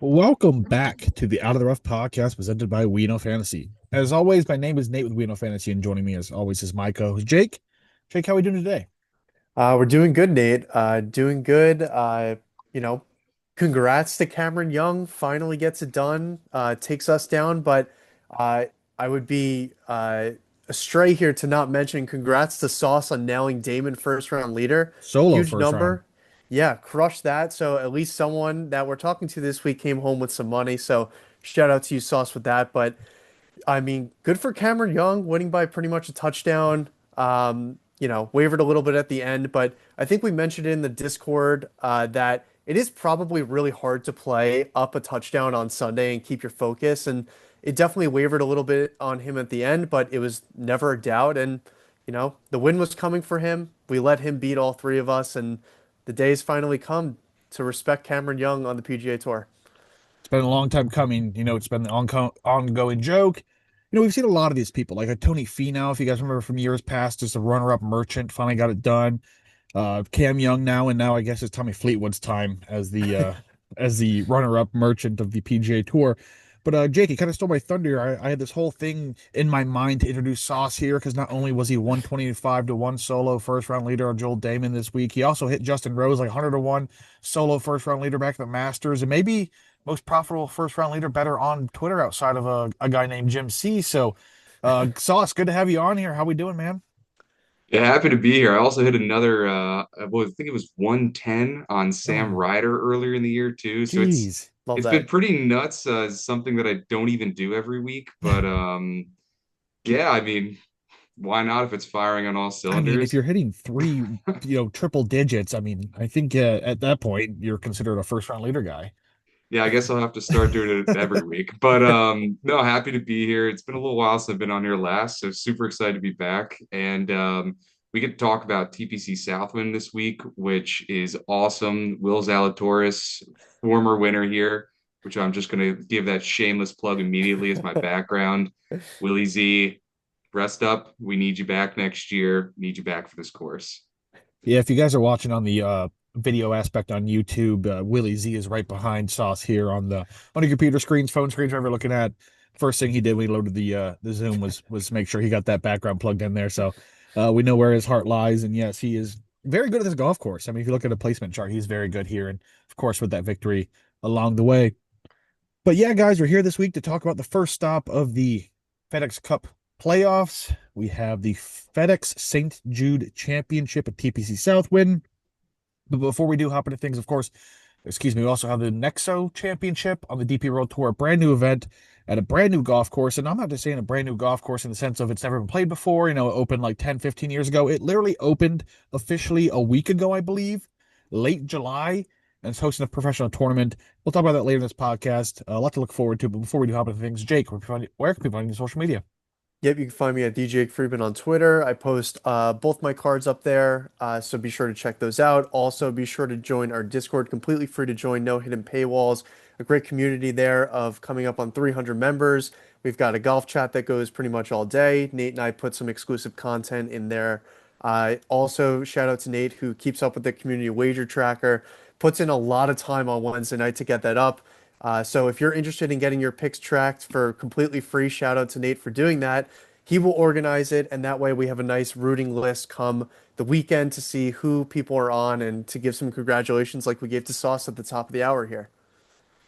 Welcome back to the Out of the Rough podcast presented by We Know Fantasy. As always, my name is Nate with We Know Fantasy, and joining me as always is my co-host Jake. Jake, how are we doing today? We're doing good, Nate. Doing good. You know, Congrats to Cameron Young. Finally gets it done. Takes us down, but uh, I would be astray here to not mention congrats to Sauce on nailing Damon first round leader. Solo Huge first round. number. Yeah, crushed that. So at least someone that we're talking to this week came home with some money. So shout out to you, Sauce, with that. But I mean, good for Cameron Young winning by pretty much a touchdown. Wavered a little bit at the end, but I think we mentioned in the Discord that it is probably really hard to play up a touchdown on Sunday and keep your focus. And it definitely wavered a little bit on him at the end, but it was never a doubt. And, the win was coming for him. We let him beat all three of us, and the day's finally come to respect Cameron Young on the PGA Tour. It's been a long time coming. It's been the ongoing joke. We've seen a lot of these people, like a Tony Finau, if you guys remember from years past, just a runner-up merchant, finally got it done. Cam Young now, and now I guess it's Tommy Fleetwood's time as the runner-up merchant of the PGA Tour. But Jake, you kind of stole my thunder. I had this whole thing in my mind to introduce Sauce here because not only was he 125 to 1 solo first round leader on Joel Damon this week, he also hit Justin Rose like 100 to 1 solo first round leader back at the Masters, and maybe most profitable first round leader better on Twitter outside of a guy named Jim C. So, Sauce, good to have you on here. How we doing, man? Yeah, happy to be here. I also hit another, I think it was 110 on Sam Oh, Ryder earlier in the year too. So it's geez. Love it's been that. pretty nuts. Something that I don't even do every week, but yeah, I mean, why not if it's firing on all I mean, if cylinders? you're hitting three, triple digits, I mean, I think at that point you're considered a first round leader guy. Yeah, I guess I'll have to start doing it every week. But no, happy to be here. It's been a little while since I've been on here last, so super excited to be back. And we get to talk about TPC Southwind this week, which is awesome. Will Zalatoris, former winner here, which I'm just going to give that shameless plug immediately as my background. Willie Z, rest up. We need you back next year. Need you back for this course. Yeah, if you guys are watching on the video aspect on YouTube, Willie Z is right behind Sauce here on the computer screens, phone screens, whatever you're looking at. First thing he did when he loaded the Zoom was make sure he got that background plugged in there. So we know where his heart lies. And yes, he is very good at this golf course. I mean, if you look at a placement chart, he's very good here. And of course, with that victory along the way. But yeah, guys, we're here this week to talk about the first stop of the FedEx Cup playoffs. We have the FedEx St. Jude Championship at TPC Southwind. But before we do hop into things, of course, excuse me, we also have the Nexo Championship on the DP World Tour, a brand new event at a brand new golf course. And I'm not just saying a brand new golf course in the sense of it's never been played before. It opened like 10, 15 years ago. It literally opened officially a week ago, I believe, late July, and it's hosting a professional tournament. We'll talk about that later in this podcast. A lot to look forward to. But before we do hop into things, Jake, where can people find you on social media? Yep, you can find me at DJ Freeman on Twitter. I post both my cards up there, so be sure to check those out. Also, be sure to join our Discord, completely free to join, no hidden paywalls. A great community there of coming up on 300 members. We've got a golf chat that goes pretty much all day. Nate and I put some exclusive content in there. Also, shout out to Nate who keeps up with the community wager tracker, puts in a lot of time on Wednesday night to get that up. So if you're interested in getting your picks tracked for completely free, shout out to Nate for doing that. He will organize it, and that way we have a nice rooting list come the weekend to see who people are on and to give some congratulations like we gave to Sauce at the top of the hour here.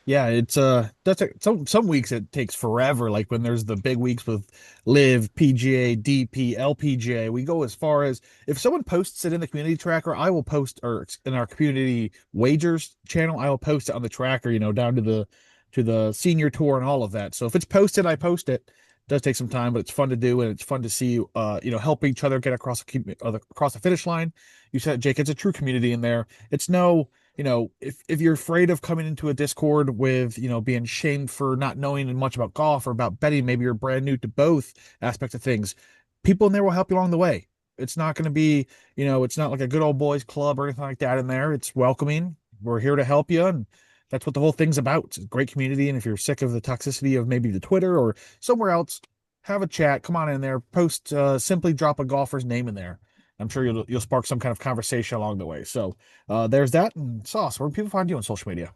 Yeah, it's some weeks it takes forever. Like when there's the big weeks with Live, PGA, DP, LPGA. We go as far as if someone posts it in the community tracker, I will post or in our community wagers channel, I will post it on the tracker, down to the senior tour and all of that. So if it's posted, I post it. It does take some time, but it's fun to do and it's fun to see help each other get across the finish line. You said, Jake, it's a true community in there. It's no if you're afraid of coming into a Discord with, being shamed for not knowing much about golf or about betting, maybe you're brand new to both aspects of things, people in there will help you along the way. It's not going to be, it's not like a good old boys club or anything like that in there. It's welcoming. We're here to help you. And that's what the whole thing's about. It's a great community. And if you're sick of the toxicity of maybe the Twitter or somewhere else, have a chat. Come on in there. Post, simply drop a golfer's name in there. I'm sure you'll spark some kind of conversation along the way. So there's that. And Sauce, where can people find you on social media?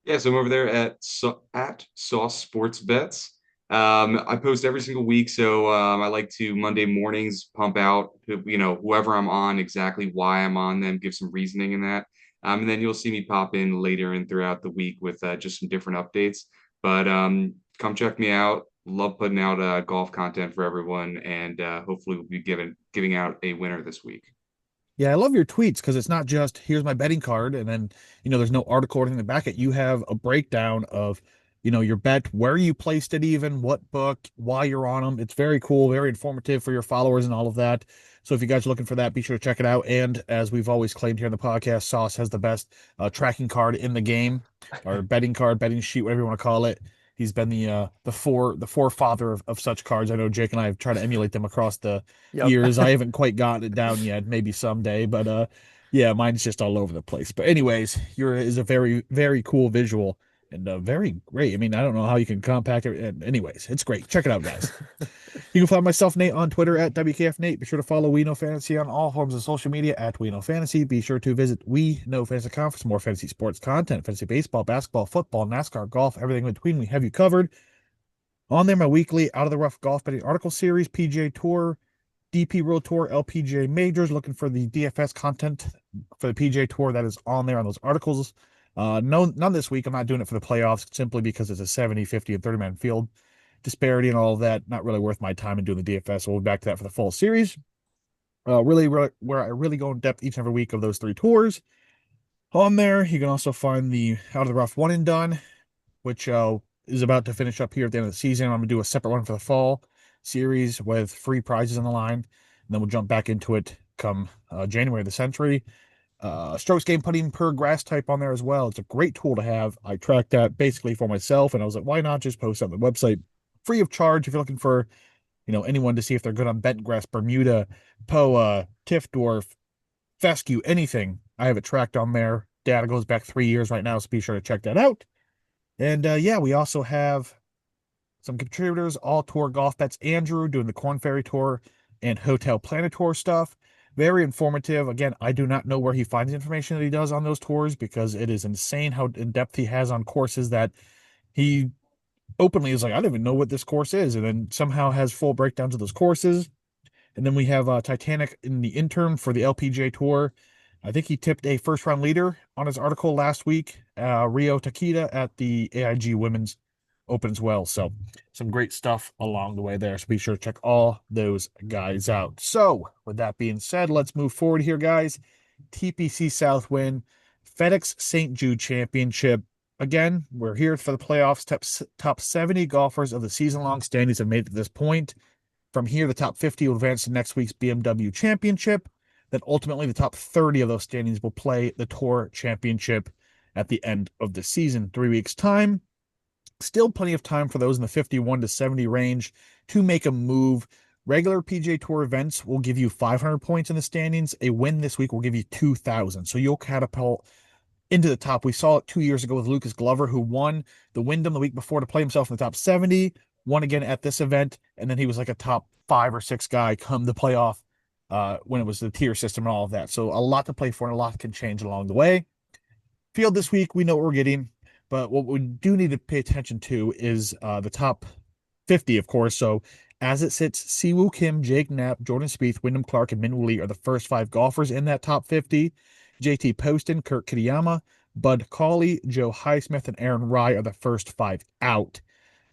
Yeah, so I'm over there at Sauce Sports Bets. I post every single week, so I like to Monday mornings pump out, whoever I'm on, exactly why I'm on them, give some reasoning in that, and then you'll see me pop in later and throughout the week with just some different updates. But come check me out. Love putting out golf content for everyone, and hopefully we'll be giving out a winner this week. Yeah, I love your tweets because it's not just here's my betting card and then, there's no article or anything to back it. You have a breakdown of, your bet, where you placed it even, what book, why you're on them. It's very cool, very informative for your followers and all of that. So if you guys are looking for that, be sure to check it out. And as we've always claimed here in the podcast, Sauce has the best tracking card in the game, or betting card, betting sheet, whatever you want to call it. He's been the forefather of such cards. I know Jake and I have tried to emulate them across the Yep. years. I haven't quite gotten it down yet, maybe someday, but yeah, mine's just all over the place. But anyways, your is a very, very cool visual and very great. I mean, I don't know how you can compact it. And anyways, it's great. Check it out, guys. You can find myself, Nate, on Twitter at WKF Nate. Be sure to follow We Know Fantasy on all forms of social media at We Know Fantasy. Be sure to visit We Know Fantasy Conference for more fantasy sports content, fantasy baseball, basketball, football, NASCAR, golf, everything in between. We have you covered. On there, my weekly Out of the Rough golf betting article series, PGA Tour, DP World Tour, LPGA Majors, looking for the DFS content for the PGA Tour that is on there on those articles. No, none this week. I'm not doing it for the playoffs simply because it's a 70, 50, and 30 man field disparity and all of that. Not really worth my time in doing the DFS. So we'll be back to that for the full series. Really, where I really go in depth each and every week of those three tours. On there, you can also find the Out of the Rough one and done, which is about to finish up here at the end of the season. I'm going to do a separate one for the fall series with free prizes on the line. And then we'll jump back into it come January of the century. Strokes game putting per grass type on there as well. It's a great tool to have. I tracked that basically for myself, and I was like, why not just post on the website free of charge if you're looking for, anyone to see if they're good on bent grass, Bermuda, Poa, Tiffdorf, Fescue, anything. I have it tracked on there. Data goes back 3 years right now, so be sure to check that out. And yeah, we also have some contributors, all tour golf bets. Andrew doing the Corn Ferry Tour and Hotel Planet Tour stuff. Very informative. Again, I do not know where he finds the information that he does on those tours because it is insane how in depth he has on courses that he openly is like, I don't even know what this course is, and then somehow has full breakdowns of those courses. And then we have Titanic in the interim for the LPGA Tour. I think he tipped a first round leader on his article last week, Rio Takita at the AIG Women's Open as well. So some great stuff along the way there. So be sure to check all those guys out. So with that being said, let's move forward here, guys. TPC South win, FedEx St. Jude Championship. Again, we're here for the playoffs. Top 70 golfers of the season-long standings have made it to this point. From here, the top 50 will advance to next week's BMW Championship. Then ultimately, the top 30 of those standings will play the Tour Championship at the end of the season, 3 weeks' time. Still plenty of time for those in the 51 to 70 range to make a move. Regular PGA Tour events will give you 500 points in the standings. A win this week will give you 2,000. So you'll catapult into the top. We saw it 2 years ago with Lucas Glover, who won the Wyndham the week before to play himself in the top 70, won again at this event, and then he was like a top 5 or 6 guy come the playoff when it was the tier system and all of that. So a lot to play for and a lot can change along the way. Field this week, we know what we're getting, but what we do need to pay attention to is the top 50, of course. So as it sits, Siwoo Kim, Jake Knapp, Jordan Spieth, Wyndham Clark, and Min Woo Lee are the first 5 golfers in that top 50. JT Poston, Kurt Kitayama, Bud Cauley, Joe Highsmith, and Aaron Rai are the first 5 out.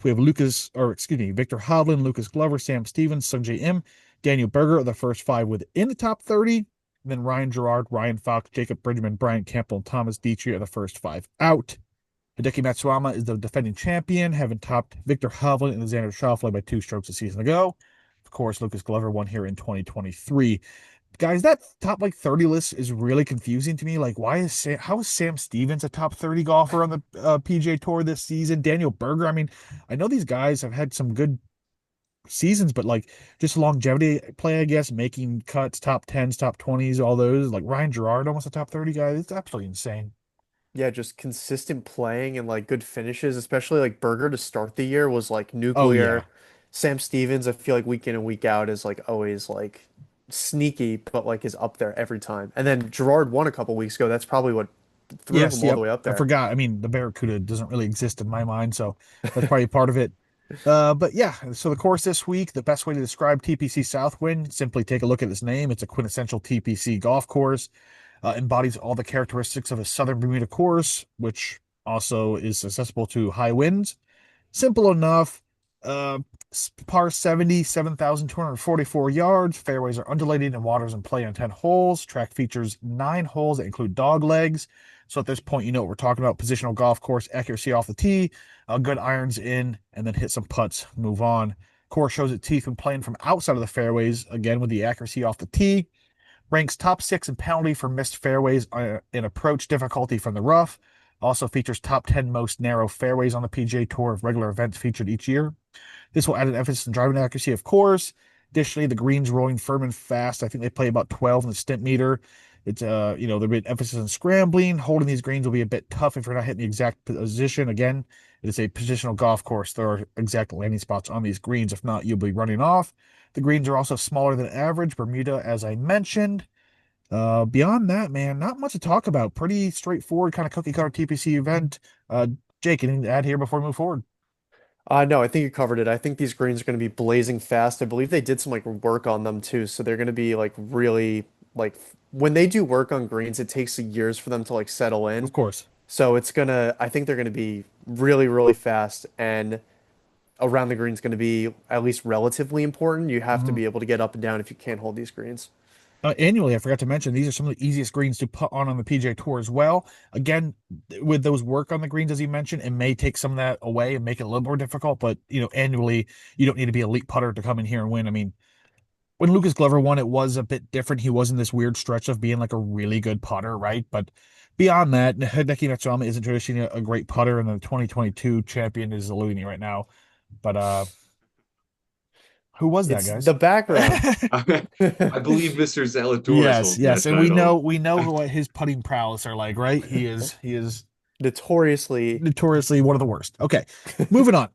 We have Victor Hovland, Lucas Glover, Sam Stevens, Sungjae Im, Daniel Berger are the first 5 within the top 30. And then Ryan Gerard, Ryan Fox, Jacob Bridgman, Brian Campbell, and Thomas Dietrich are the first 5 out. Hideki Matsuyama is the defending champion, having topped Victor Hovland and Xander Schauffele by 2 strokes a season ago. Of course, Lucas Glover won here in 2023. Guys, that top 30 list is really confusing to me. Like, how is Sam Stevens a top 30 golfer on the PGA Tour this season? Daniel Berger. I mean, I know these guys have had some good seasons, but just longevity play, I guess, making cuts, top 10s, top 20s, all those. Like Ryan Gerard, almost a top 30 guy. It's absolutely insane. Yeah, just consistent playing and good finishes, especially Berger to start the year was Oh yeah. nuclear. Sam Stevens, I feel like week in and week out is always sneaky, but is up there every time. And then Gerard won a couple weeks ago. That's probably what threw Yes, him all the yep. way up I there. forgot. I mean, the Barracuda doesn't really exist in my mind, so that's probably part of it. But yeah, so the course this week, the best way to describe TPC Southwind, simply take a look at its name. It's a quintessential TPC golf course, embodies all the characteristics of a Southern Bermuda course, which also is susceptible to high winds. Simple enough. Uh, Par 70, 7,244 yards. Fairways are undulating and waters in play on 10 holes. Track features 9 holes that include dog legs. So at this point, you know what we're talking about. Positional golf course, accuracy off the tee, good irons in, and then hit some putts, move on. Course shows its teeth when playing from outside of the fairways, again with the accuracy off the tee. Ranks top 6 in penalty for missed fairways in approach difficulty from the rough. Also features top 10 most narrow fairways on the PGA Tour of regular events featured each year. This will add an emphasis on driving accuracy, of course. Additionally, the greens rolling firm and fast. I think they play about 12 in the stimp meter. It's there'll be an emphasis on scrambling. Holding these greens will be a bit tough if you're not hitting the exact position. Again, it is a positional golf course. There are exact landing spots on these greens. If not, you'll be running off. The greens are also smaller than average. Bermuda, as I mentioned. Beyond that, man, not much to talk about. Pretty straightforward kind of cookie cutter TPC event. Jake, anything to add here before we move forward? No, I think you covered it. I think these greens are going to be blazing fast. I believe they did some like work on them too, so they're going to be like really like when they do work on greens, it takes years for them to like settle Of in. course. So it's gonna, I think they're gonna be really, really fast, and around the green's gonna be at least relatively important. You have to Mhm. be able to get up and down if you can't hold these greens. Annually, I forgot to mention these are some of the easiest greens to put on the PGA Tour as well. Again, with those work on the greens, as you mentioned, it may take some of that away and make it a little more difficult. But annually, you don't need to be an elite putter to come in here and win. I mean, when Lucas Glover won, it was a bit different. He was in this weird stretch of being like a really good putter, right? But beyond that, Hideki Matsuyama isn't traditionally a great putter, and the 2022 champion is eluding me right now. But who was that, It's guys? the background. I believe Mr. Zalatoris Yes, holds that yes, and we know title. we know what his putting prowess are like, right? He is Notoriously. notoriously one of the worst. Okay, moving on.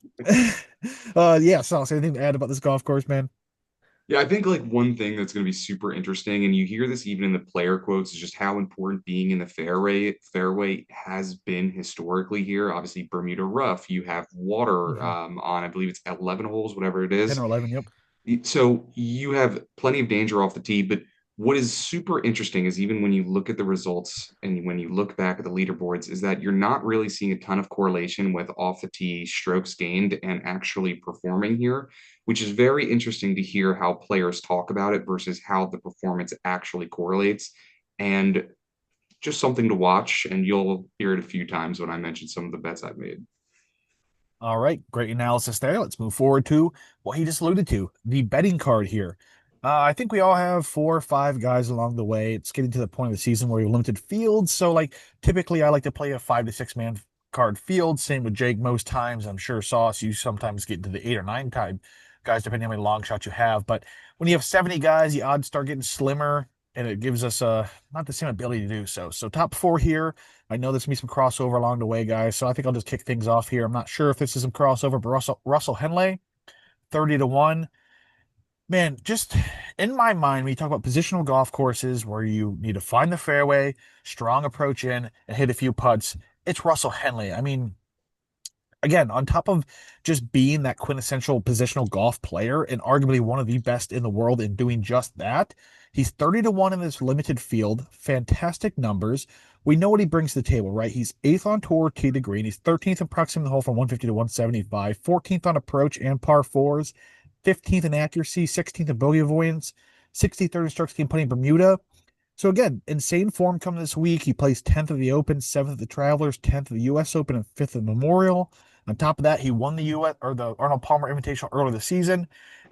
Yeah, so anything to add about this golf course, man? Yeah, I think like one thing that's going to be super interesting, and you hear this even in the player quotes, is just how important being in the fairway has been historically here. Obviously, Bermuda rough, you have water Mhm. on, I believe it's 11 holes, whatever it 10 is. or 11, yep. So you have plenty of danger off the tee, but what is super interesting is even when you look at the results and when you look back at the leaderboards, is that you're not really seeing a ton of correlation with off the tee strokes gained and actually performing here, which is very interesting to hear how players talk about it versus how the performance actually correlates. And just something to watch, and you'll hear it a few times when I mention some of the bets I've made. All right, great analysis there. Let's move forward to what he just alluded to, the betting card here. I think we all have 4 or 5 guys along the way. It's getting to the point of the season where we have limited fields. So, like, typically I like to play a 5 to 6 man card field. Same with Jake most times. I'm sure Sauce, you sometimes get into the 8 or 9 type guys, depending on how many long shots you have. But when you have 70 guys, the odds start getting slimmer, and it gives us not the same ability to do so. So, top 4 here. I know there's gonna be some crossover along the way, guys. So I think I'll just kick things off here. I'm not sure if this is some crossover, but Russell Henley, 30 to 1. Man, just in my mind, when you talk about positional golf courses where you need to find the fairway, strong approach in, and hit a few putts, it's Russell Henley. I mean, again, on top of just being that quintessential positional golf player and arguably one of the best in the world in doing just that, he's 30 to 1 in this limited field. Fantastic numbers. We know what he brings to the table, right? He's eighth on tour, tee to green. He's 13th in proximity to the hole from 150 to 175, 14th on approach and par fours, 15th in accuracy, 16th in bogey avoidance, 63rd in strokes gained putting Bermuda. So again, insane form coming this week. He plays 10th of the Open, 7th of the Travelers, 10th of the U.S. Open, and 5th of the Memorial. On top of that, he won the U.S. or the Arnold Palmer Invitational earlier this season.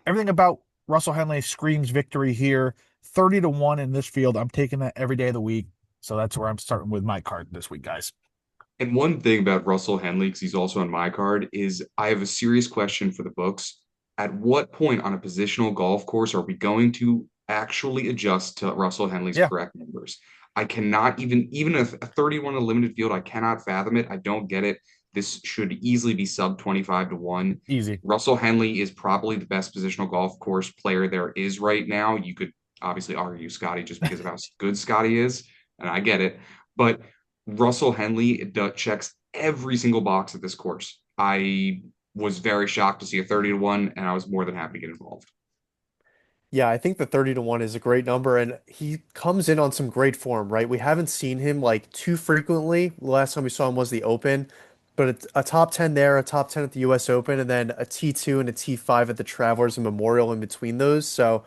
Everything about Russell Henley screams victory here. 30 to 1 in this field. I'm taking that every day of the week. So that's where I'm starting with my card this week, guys. And one thing about Russell Henley, because he's also on my card, is I have a serious question for the books. At what point on a positional golf course are we going to actually adjust to Russell Henley's Yeah, correct numbers? I cannot even a 31 in a limited field, I cannot fathom it. I don't get it. This should easily be sub 25 to 1. easy. Russell Henley is probably the best positional golf course player there is right now. You could obviously argue Scotty just because of how good Scotty is, and I get it. But Russell Henley checks every single box at this course. I was very shocked to see a 30 to 1, and I was more than happy to get involved. Yeah, I think the 30 to 1 is a great number, and he comes in on some great form, right? We haven't seen him like too frequently. The last time we saw him was the Open, but a top 10 there, a top 10 at the US Open, and then a T2 and a T5 at the Travelers and Memorial in between those. So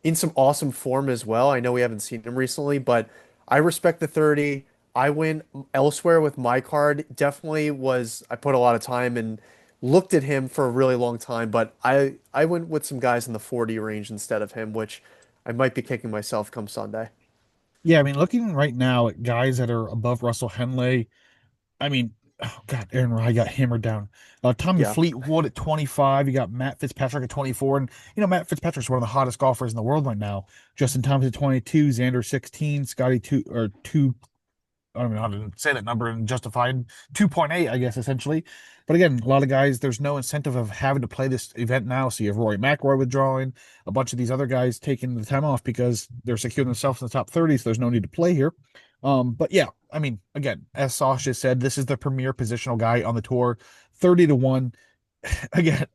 in some awesome form as well. I know we haven't seen him recently, but I respect the 30. I went elsewhere with my card. Definitely was, I put a lot of time and looked at him for a really long time, but I went with some guys in the 40 range instead of him, which I might be kicking myself come Sunday. Yeah, I mean, looking right now at guys that are above Russell Henley, I mean, oh God, Aaron Rai got hammered down. Tommy Yeah. Fleetwood at 25. You got Matt Fitzpatrick at 24. And, Matt Fitzpatrick's one of the hottest golfers in the world right now. Justin Thomas at 22, Xander 16, Scotty 2 or 2. I don't even know how to say that number and justified 2.8, I guess, essentially. But again, a lot of guys, there's no incentive of having to play this event now. So you have Rory McIlroy withdrawing, a bunch of these other guys taking the time off because they're securing themselves in the top 30. So there's no need to play here. But yeah, I mean, again, as Sasha said, this is the premier positional guy on the tour, 30 to 1. Again,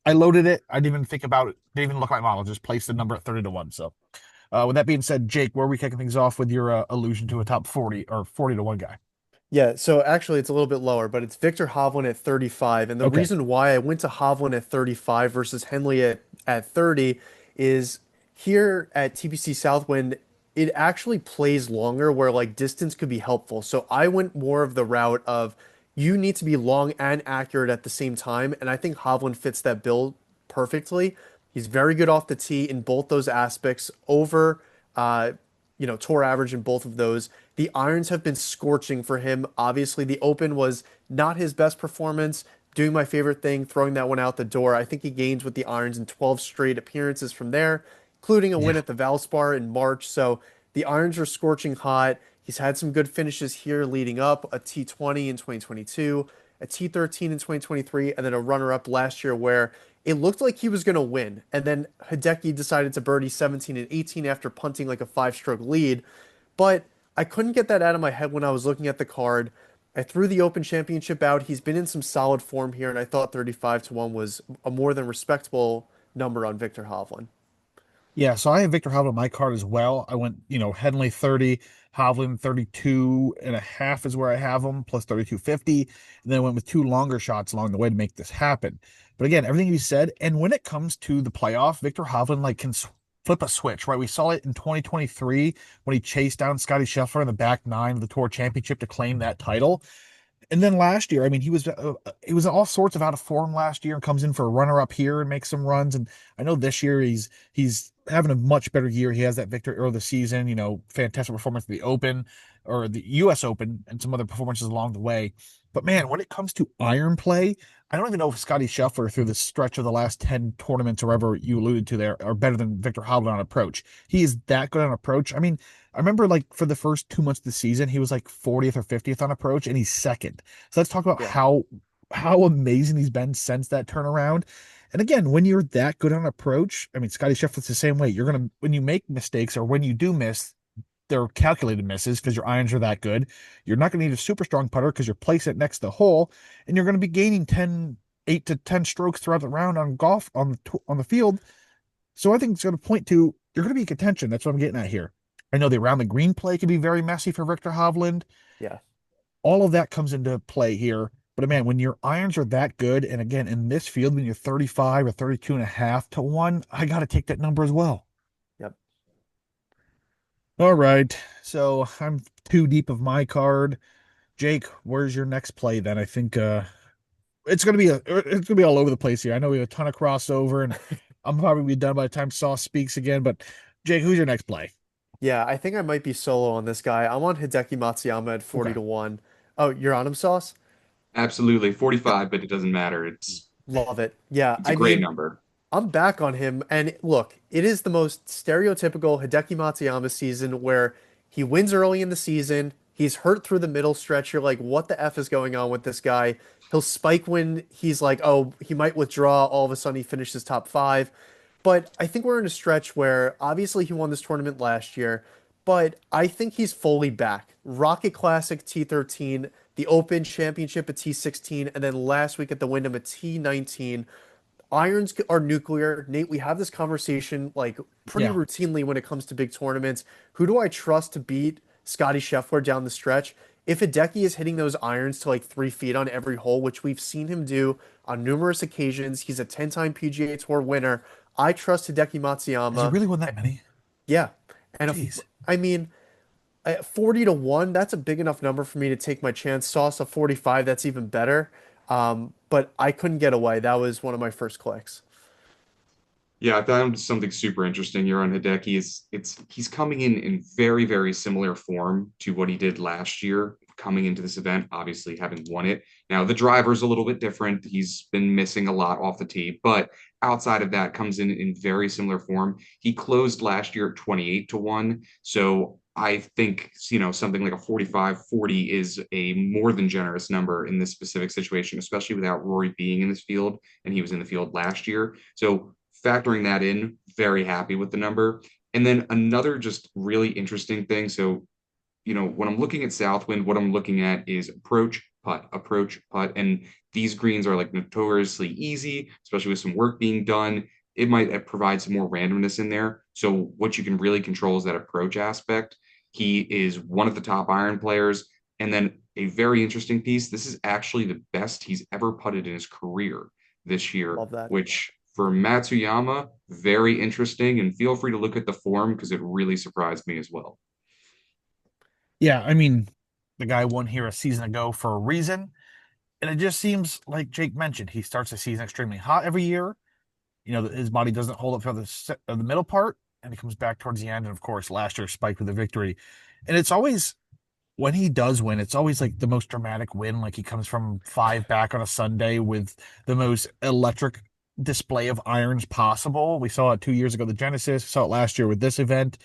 I loaded it. I didn't even think about it. Didn't even look at my model. Just placed the number at 30 to 1. So with that being said, Jake, where are we kicking things off with your allusion to a top 40 or 40 to 1 guy? Yeah, so actually it's a little bit lower, but it's Victor Hovland at 35. And the Okay. reason why I went to Hovland at 35 versus Henley at 30 is here at TPC Southwind, it actually plays longer where like distance could be helpful. So I went more of the route of you need to be long and accurate at the same time. And I think Hovland fits that bill perfectly. He's very good off the tee in both those aspects over uh, tour average in both of those. The irons have been scorching for him. Obviously, the Open was not his best performance. Doing my favorite thing, throwing that one out the door. I think he gains with the irons in 12 straight appearances from there, including a win Yeah. at the Valspar in March. So the irons are scorching hot. He's had some good finishes here leading up, a T20 in 2022, a T13 in 2023, and then a runner-up last year where it looked like he was going to win. And then Hideki decided to birdie 17 and 18 after punting like a five-stroke lead. But I couldn't get that out of my head when I was looking at the card. I threw the Open Championship out. He's been in some solid form here, and I thought 35 to 1 was a more than respectable number on Victor Hovland. Yeah, so I have Victor Hovland on my card as well. I went, Henley 30, Hovland 32 and a half is where I have him, plus 32.50. And then I went with two longer shots along the way to make this happen. But again, everything you said, and when it comes to the playoff, Victor Hovland like can flip a switch, right? We saw it in 2023 when he chased down Scotty Scheffler in the back nine of the Tour Championship to claim that title. And then last year, I mean, he was all sorts of out of form last year and comes in for a runner up here and makes some runs. And I know this year he's having a much better year. He has that victory early the season, fantastic performance at the Open or the US Open and some other performances along the way. But man, when it comes to iron play, I don't even know if Scotty Scheffler through the stretch of the last 10 tournaments or whatever you alluded to there are better than Victor Hovland on approach. He is that good on approach. I mean, I remember like for the first 2 months of the season, he was like 40th or 50th on approach, and he's second. So let's talk about Yeah. how amazing he's been since that turnaround. And again, when you're that good on approach, I mean, Scotty Scheffler's the same way. You're gonna when you make mistakes or when you do miss, they're calculated misses because your irons are that good. You're not gonna need a super strong putter because you're placing it next to the hole, and you're gonna be gaining 8 to 10 strokes throughout the round on golf on the field. So I think it's going to point to you're going to be in contention. That's what I'm getting at here. I know the around the green play can be very messy for Victor Hovland. Yeah. All of that comes into play here. But man, when your irons are that good, and again, in this field, when you're 35 or 32 and a half to 1, I got to take that number as well. Yep. All right. So I'm too deep of my card. Jake, where's your next play then? I think it's gonna be all over the place here. I know we have a ton of crossover, and I'm probably be done by the time Sauce speaks again. But Jake, who's your next play? Yeah, I think I might be solo on this guy. I'm on Hideki Matsuyama at 40 Okay. to 1. Oh, you're on him, Sauce? Absolutely. 45, but it doesn't matter. Love it. Yeah, It's a I great mean, number. I'm back on him, and look, it is the most stereotypical Hideki Matsuyama season where he wins early in the season, he's hurt through the middle stretch. You're like, what the F is going on with this guy? He'll spike when he's like, oh, he might withdraw. All of a sudden, he finishes top five. But I think we're in a stretch where obviously he won this tournament last year, but I think he's fully back. Rocket Classic T13, the Open Championship at T16, and then last week at the Wyndham at T19. Irons are nuclear. Nate, we have this conversation like pretty Yeah. routinely when it comes to big tournaments. Who do I trust to beat Scotty Scheffler down the stretch? If Hideki is hitting those irons to like 3 feet on every hole, which we've seen him do on numerous occasions, he's a 10-time PGA Tour winner. I trust Hideki Has he Matsuyama. really won that many? Yeah. And if, Jeez. I mean, at 40 to 1, that's a big enough number for me to take my chance. Sauce of 45, that's even better. But I couldn't get away. That was one of my first clicks. Yeah, I found something super interesting here on Hideki. He's coming in very, very similar form to what he did last year, coming into this event, obviously having won it. Now the driver's a little bit different. He's been missing a lot off the tee, but outside of that, comes in very similar form. He closed last year at 28 to 1. So I think, something like a 45-40 is a more than generous number in this specific situation, especially without Rory being in this field, and he was in the field last year. So factoring that in, very happy with the number. And then another just really interesting thing. So, when I'm looking at Southwind, what I'm looking at is approach, putt. And these greens are like notoriously easy, especially with some work being done. It might provide some more randomness in there. So, what you can really control is that approach aspect. He is one of the top iron players. And then a very interesting piece, this is actually the best he's ever putted in his career this year, Love that. which for Matsuyama, very interesting. And feel free to look at the form because it really surprised me as well. Yeah, I mean, the guy won here a season ago for a reason. And it just seems like Jake mentioned, he starts the season extremely hot every year. His body doesn't hold up for the middle part, and he comes back towards the end. And of course, last year spiked with a victory. And it's always when he does win, it's always like the most dramatic win. Like he comes from five back on a Sunday with the most electric display of irons possible. We saw it 2 years ago, the Genesis. We saw it last year with this event.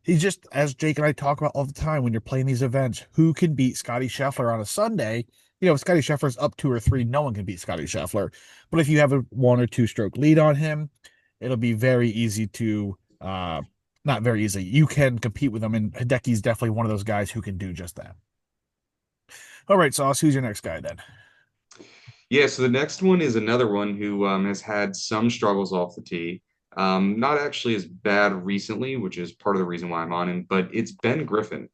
He's just, as Jake and I talk about all the time when you're playing these events, who can beat Scotty Scheffler on a Sunday? If Scotty Scheffler's up 2 or 3, no one can beat Scotty Scheffler. But if you have a 1 or 2 stroke lead on him, it'll be very easy to, not very easy. You can compete with him, and Hideki's definitely one of those guys who can do just that. All right, Sauce, who's your next guy then? Yeah, so the next one is another one who has had some struggles off the tee. Not actually as bad recently, which is part of the reason why I'm on him, but it's Ben Griffin.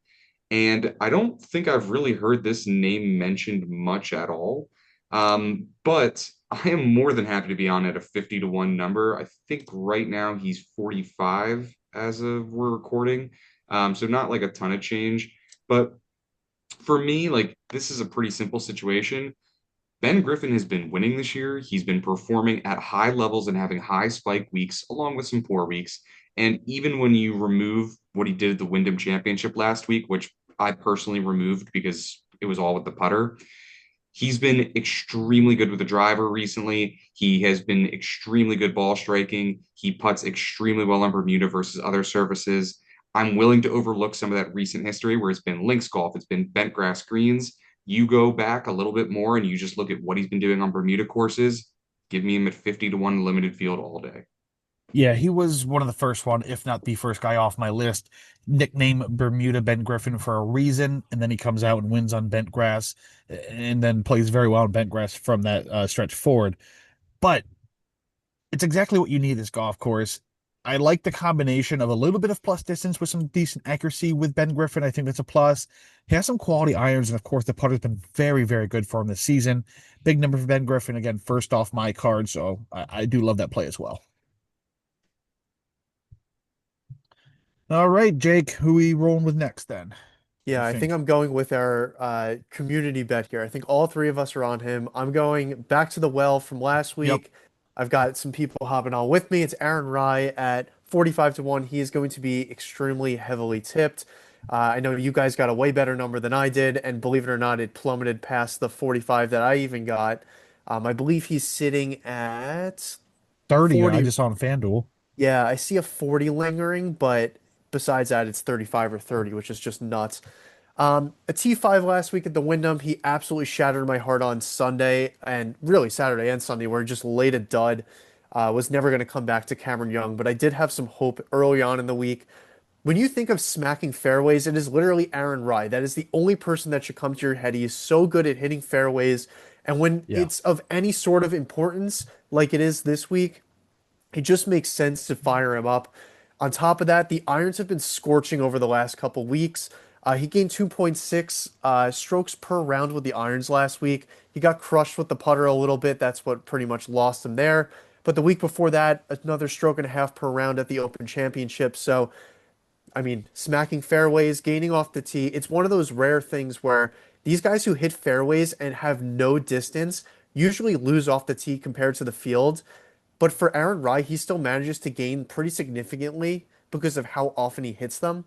And I don't think I've really heard this name mentioned much at all. But I am more than happy to be on at a 50 to 1 number. I think right now he's 45 as of we're recording. So not like a ton of change. But for me, like this is a pretty simple situation. Ben Griffin has been winning this year. He's been performing at high levels and having high spike weeks, along with some poor weeks. And even when you remove what he did at the Wyndham Championship last week, which I personally removed because it was all with the putter, he's been extremely good with the driver recently. He has been extremely good ball striking. He puts extremely well on Bermuda versus other surfaces. I'm willing to overlook some of that recent history where it's been links golf, it's been bent grass greens. You go back a little bit more and you just look at what he's been doing on Bermuda courses. Give me him at 50 to 1 limited field all day. Yeah, he was one of the first one, if not the first guy off my list. Nickname Bermuda Ben Griffin for a reason, and then he comes out and wins on bent grass, and then plays very well on bent grass from that stretch forward. But it's exactly what you need this golf course. I like the combination of a little bit of plus distance with some decent accuracy with Ben Griffin. I think that's a plus. He has some quality irons, and of course, the putter's been very, very good for him this season. Big number for Ben Griffin. Again, first off my card, so I do love that play as well. All right, Jake, who we rolling with next then? What do Yeah, you I think think? I'm going with our community bet here. I think all three of us are on him. I'm going back to the well from last Yep. week. I've got some people hopping on with me. It's Aaron Rye at 45 to 1. He is going to be extremely heavily tipped. I know you guys got a way better number than I did, and believe it or not, it plummeted past the 45 that I even got. I believe he's sitting at 30, I 40. just saw on FanDuel. Yeah, I see a 40 lingering, but besides that, it's 35 or 30, which is just nuts. A T5 last week at the Wyndham, he absolutely shattered my heart on Sunday and really Saturday and Sunday, where he just laid a dud. Was never going to come back to Cameron Young, but I did have some hope early on in the week. when you think of smacking fairways, it is literally Aaron Rai. That is the only person that should come to your head. He is so good at hitting fairways. And when Yeah. it's of any sort of importance, like it is this week, it just makes sense to fire him up. On top of that, the irons have been scorching over the last couple weeks. He gained 2.6 strokes per round with the irons last week. He got crushed with the putter a little bit. That's what pretty much lost him there. But the week before that, another stroke and a half per round at the Open Championship. So I mean, smacking fairways, gaining off the tee. It's one of those rare things where these guys who hit fairways and have no distance usually lose off the tee compared to the field. But for Aaron Rai, he still manages to gain pretty significantly because of how often he hits them.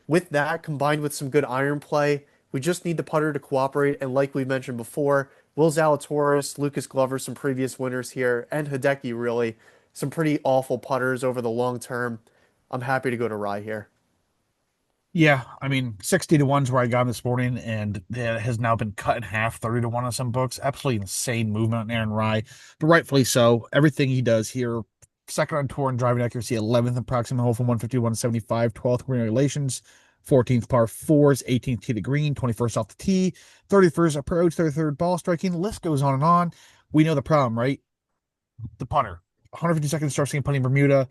With that, combined with some good iron play, we just need the putter to cooperate. And like we mentioned before, Will Zalatoris, Lucas Glover, some previous winners here, and Hideki really, some pretty awful putters over the long term. I'm happy to go to Rai here. Yeah, I mean, 60 to 1's where I got him this morning, and it has now been cut in half, 30 to 1 on some books. Absolutely insane movement on Aaron Rai, but rightfully so. Everything he does here, second on tour in driving accuracy, 11th approximate hole from 150 175, 12th green regulations, 14th par fours, 18th tee to green, 21st off the tee, 31st approach, 33rd ball striking. The list goes on and on. We know the problem, right? The putter. 150 seconds starts putting in Bermuda.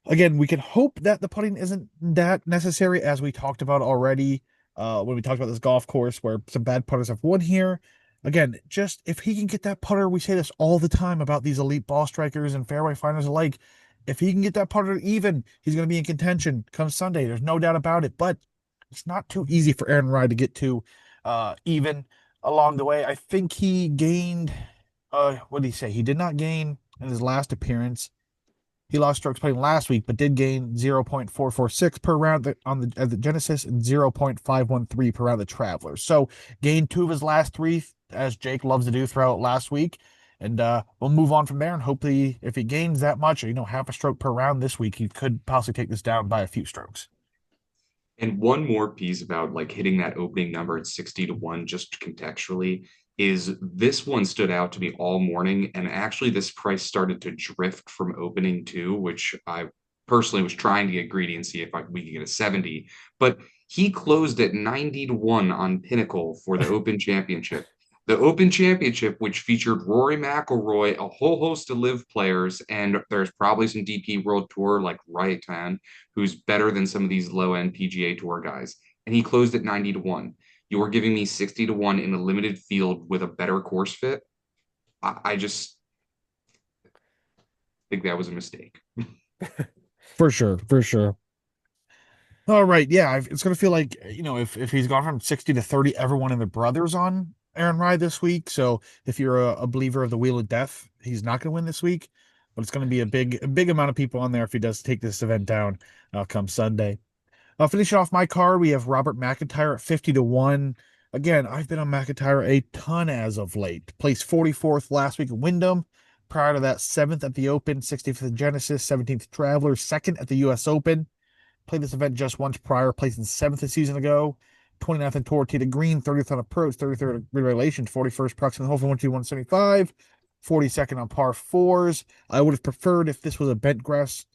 Again, we can hope that the putting isn't that necessary, as we talked about already when we talked about this golf course where some bad putters have won here. Again, just if he can get that putter, we say this all the time about these elite ball strikers and fairway finders alike. If he can get that putter even, he's going to be in contention come Sunday. There's no doubt about it. But it's not too easy for Aaron Rai to get to even along the way. I think he gained, what did he say? He did not gain in his last appearance. He lost strokes putting last week, but did gain 0.446 per round on the at the Genesis and 0.513 per round the Travelers. So gained two of his last three, as Jake loves to do throughout last week. And we'll move on from there. And hopefully, if he gains that much, half a stroke per round this week, he could possibly take this down by a few strokes. And one more piece about like hitting that opening number at 60 to 1, just contextually, is this one stood out to me all morning. And actually, this price started to drift from opening too, which I personally was trying to get greedy and see if we could get a 70. But he closed at 90 to 1 on Pinnacle for the Open Championship. The Open Championship, which featured Rory McIlroy, a whole host of live players, and there's probably some DP World Tour like Raitan, who's better than some of these low end PGA Tour guys. And he closed at 90 to 1. You're giving me 60 to 1 in a limited field with a better course fit. I just think that was a mistake. For sure, for sure. All right, yeah, it's gonna feel like if he's gone from 60 to 30, everyone and their brothers on Aaron Rai this week. So if you're a believer of the Wheel of Death, he's not gonna win this week, but it's gonna be a big amount of people on there if he does take this event down come Sunday. Finishing off my card, we have Robert McIntyre at 50 to 1. Again, I've been on McIntyre a ton as of late. Placed 44th last week at Wyndham. Prior to that, 7th at the Open, 65th at Genesis, 17th Traveler, 2nd at the US Open. Played this event just once prior, placing 7th a season ago. 29th in Tour, tee to green, 30th on approach, 33rd in regulation, 41st proximate hole from 175, 42nd on par fours. I would have preferred if this was a bent grass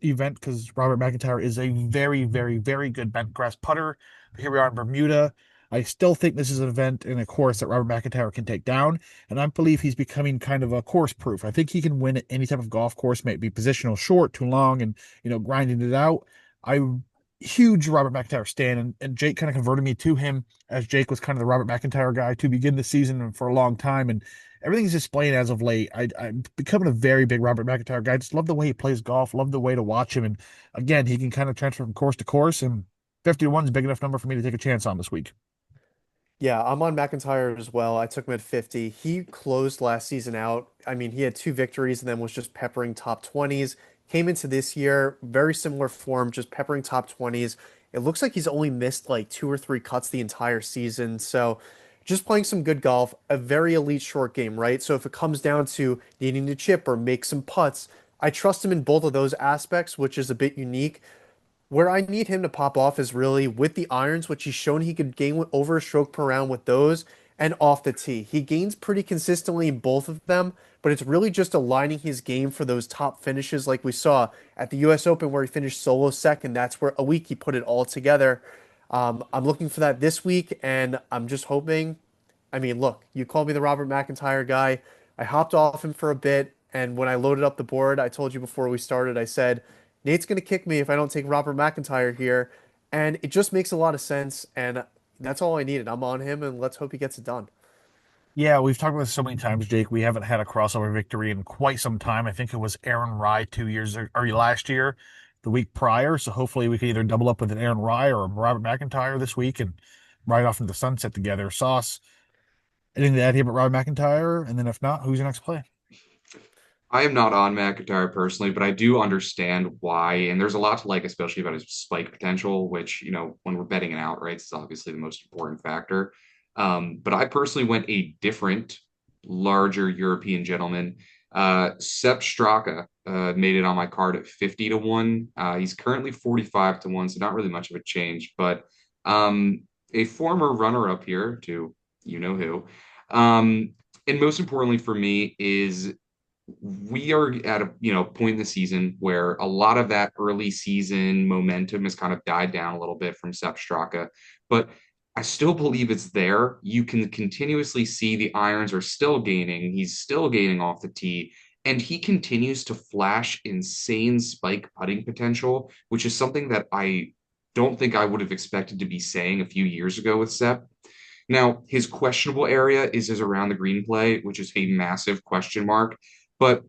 event because Robert McIntyre is a very, very, very good bent grass putter. Here we are in Bermuda. I still think this is an event and a course that Robert McIntyre can take down, and I believe he's becoming kind of a course proof. I think he can win at any type of golf course, maybe positional short, too long, and grinding it out. I'm huge Robert McIntyre stan, and Jake kind of converted me to him as Jake was kind of the Robert McIntyre guy to begin the season and for a long time, and everything's displaying as of late. I'm becoming a very big Robert McIntyre guy. I just love the way he plays golf, love the way to watch him, and again, he can kind of transfer from course to course, and 50 to 1 is a big enough number for me to take a chance on this week. Yeah, I'm on McIntyre as well. I took him at 50. He closed last season out. I mean, he had two victories and then was just peppering top 20s. Came into this year, very similar form, just peppering top 20s. It looks like he's only missed like two or three cuts the entire season. So just playing some good golf, a very elite short game, right? So if it comes down to needing to chip or make some putts, I trust him in both of those aspects, which is a bit unique. Where I need him to pop off is really with the irons, which he's shown he could gain over a stroke per round with those, and off the tee. He gains pretty consistently in both of them, but it's really just aligning his game for those top finishes like we saw at the US Open where he finished solo second. That's where a week he put it all together. I'm looking for that this week, and I'm just hoping. I mean, look, you called me the Robert McIntyre guy. I hopped off him for a bit, and when I loaded up the board, I told you before we started, I said, Nate's going to kick me if I don't take Robert McIntyre here. And it just makes a lot of sense, and that's all I needed. I'm on him, and let's hope he gets it done. Yeah, we've talked about this so many times, Jake. We haven't had a crossover victory in quite some time. I think it was Aaron Rye 2 years or last year, the week prior. So hopefully we can either double up with an Aaron Rye or a Robert McIntyre this week and ride off into the sunset together. Sauce, anything to add here about Robert McIntyre? And then if not, who's your next play? I am not on McIntyre personally, but I do understand why. And there's a lot to like, especially about his spike potential, which, when we're betting it outright, is obviously the most important factor. But I personally went a different, larger European gentleman. Sepp Straka made it on my card at 50 to 1. He's currently 45 to 1, so not really much of a change, but a former runner up here to you know who. And most importantly for me is we are at a point in the season where a lot of that early season momentum has kind of died down a little bit from Sepp Straka, but I still believe it's there. You can continuously see the irons are still gaining. He's still gaining off the tee, and he continues to flash insane spike putting potential, which is something that I don't think I would have expected to be saying a few years ago with Sepp. Now, his questionable area is his around the green play, which is a massive question mark. But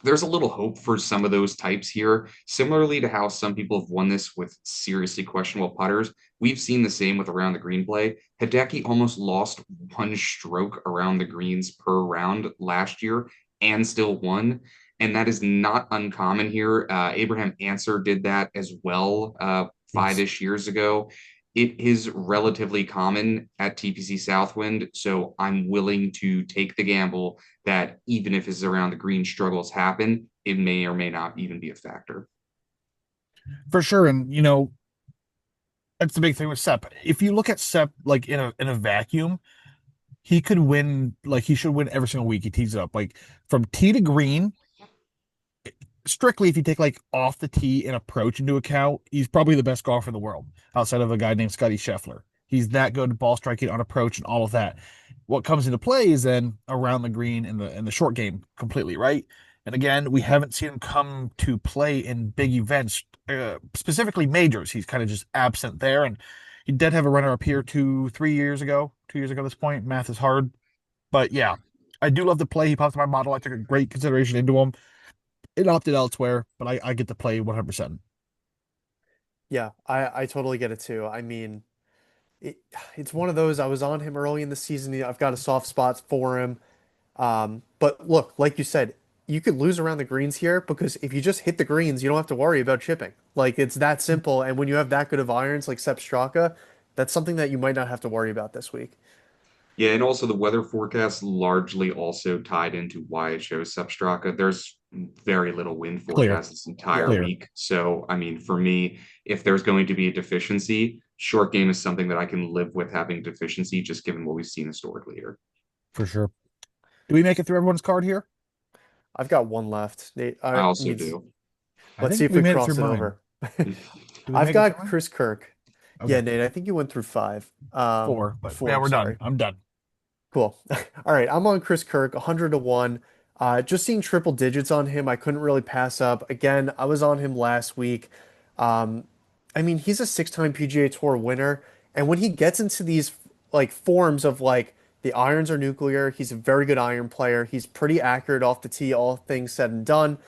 there's a little hope for some of those types here. Similarly to how some people have won this with seriously questionable putters, we've seen the same with around the green play. Hideki almost lost one stroke around the greens per round last year and still won. And that is not uncommon here. Abraham Answer did that as well Yes. five-ish years ago. It is relatively common at TPC Southwind, so I'm willing to take the gamble that even if his around the green struggles happen, it may or may not even be a factor. For sure. And that's the big thing with Sepp. If you look at Sepp like in a vacuum, he could win, like he should win every single week he tees it up. Like from tee to green, strictly if you take like off the tee and approach into account, he's probably the best golfer in the world outside of a guy named Scotty Scheffler. He's that good ball striking on approach and all of that. What comes into play is then around the green and the short game completely, right? And again, we haven't seen him come to play in big events, specifically majors. He's kind of just absent there. And he did have a runner up here 2 3 years ago, 2 years ago at this point. Math is hard. But yeah, I do love the play. He popped in my model. I took a great consideration into him. It opted elsewhere, but I get to play 100%. Yeah, I totally get it too. I mean, it, it's one of those. I was on him early in the season. I've got a soft spot for him. But look, like you said, you could lose around the greens here because if you just hit the greens, you don't have to worry about chipping. Like it's that simple. And when you have that good of irons like Sepp Straka, that's something that you might not have to worry about this week. Yeah, and also the weather forecast largely also tied into why it shows Substraka. There's very little wind Clear, forecast this entire Yeah. clear, week. So, I mean, for me, if there's going to be a deficiency, short game is something that I can live with having deficiency, just given what we've seen historically here. for sure. Do we make it through everyone's card here? I've got one left. Nate, I I also mean, do. I let's see think if we we made it through cross it mine. over. Do we I've make it through got mine? Chris Kirk. Okay, Yeah, Nate, I think you went through five. four, but yeah, Four, we're done. sorry. I'm done. Cool. All right, I'm on Chris Kirk, 100 to 1. Just seeing triple digits on him, I couldn't really pass up. Again, I was on him last week. Um, I mean, he's a six-time PGA Tour winner, and when he gets into these like forms of like the irons are nuclear, he's a very good iron player. He's pretty accurate off the tee, all things said and done.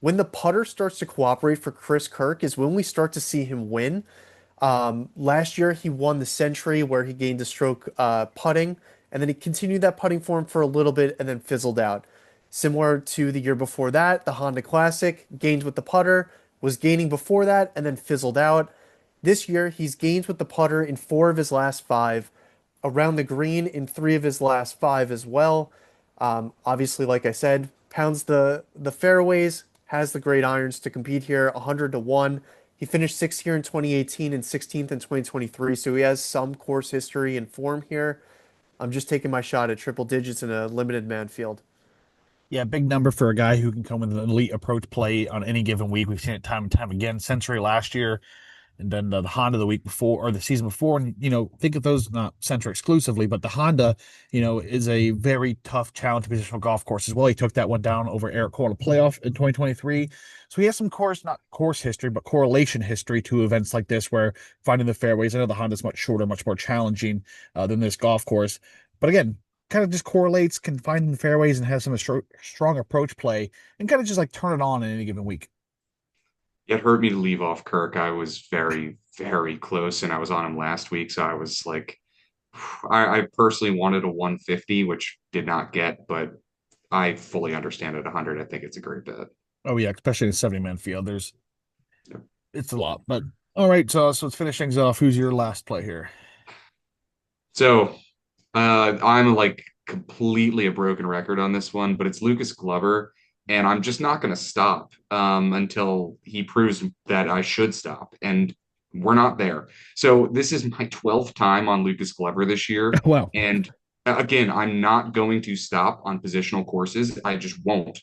When the putter starts to cooperate for Chris Kirk is when we start to see him win. Last year, he won the Century where he gained a stroke putting, and then he continued that putting form for a little bit and then fizzled out. Similar to the year before that, the Honda Classic, gained with the putter, was gaining before that and then fizzled out. This year, he's gained with the putter in four of his last five, around the green in three of his last five as well. Obviously, like I said, pounds the fairways, has the great irons to compete here, 100 to 1. He finished sixth here in 2018 and 16th in 2023, so he has some course history and form here. I'm just taking my shot at triple digits in a limited man field. Yeah, big number for a guy who can come with an elite approach play on any given week. We've seen it time and time again. Century last year, and then the Honda the week before or the season before. And, think of those not Century exclusively, but the Honda, is a very tough challenge positional golf course as well. He took that one down over Eric Cole in a playoff in 2023. So he has some not course history, but correlation history to events like this where finding the fairways. I know the Honda's much shorter, much more challenging than this golf course. But again, kind of just correlates, can find the fairways and has some strong approach play and kind of just like turn it on in any given week. It hurt me to leave off Kirk. I was very, very close, and I was on him last week, so I was like, I personally wanted a 150, which did not get, but I fully understand at 100. I think it's a great bet. Oh yeah, especially in a 70-man field. It's a lot. But all right, so let's finish things off. Who's your last play here? So I'm like completely a broken record on this one, but it's Lucas Glover, and I'm just not going to stop until he proves that I should stop, and we're not there. So this is my 12th time on Lucas Glover this year, Wow. and again, I'm not going to stop on positional courses. I just won't.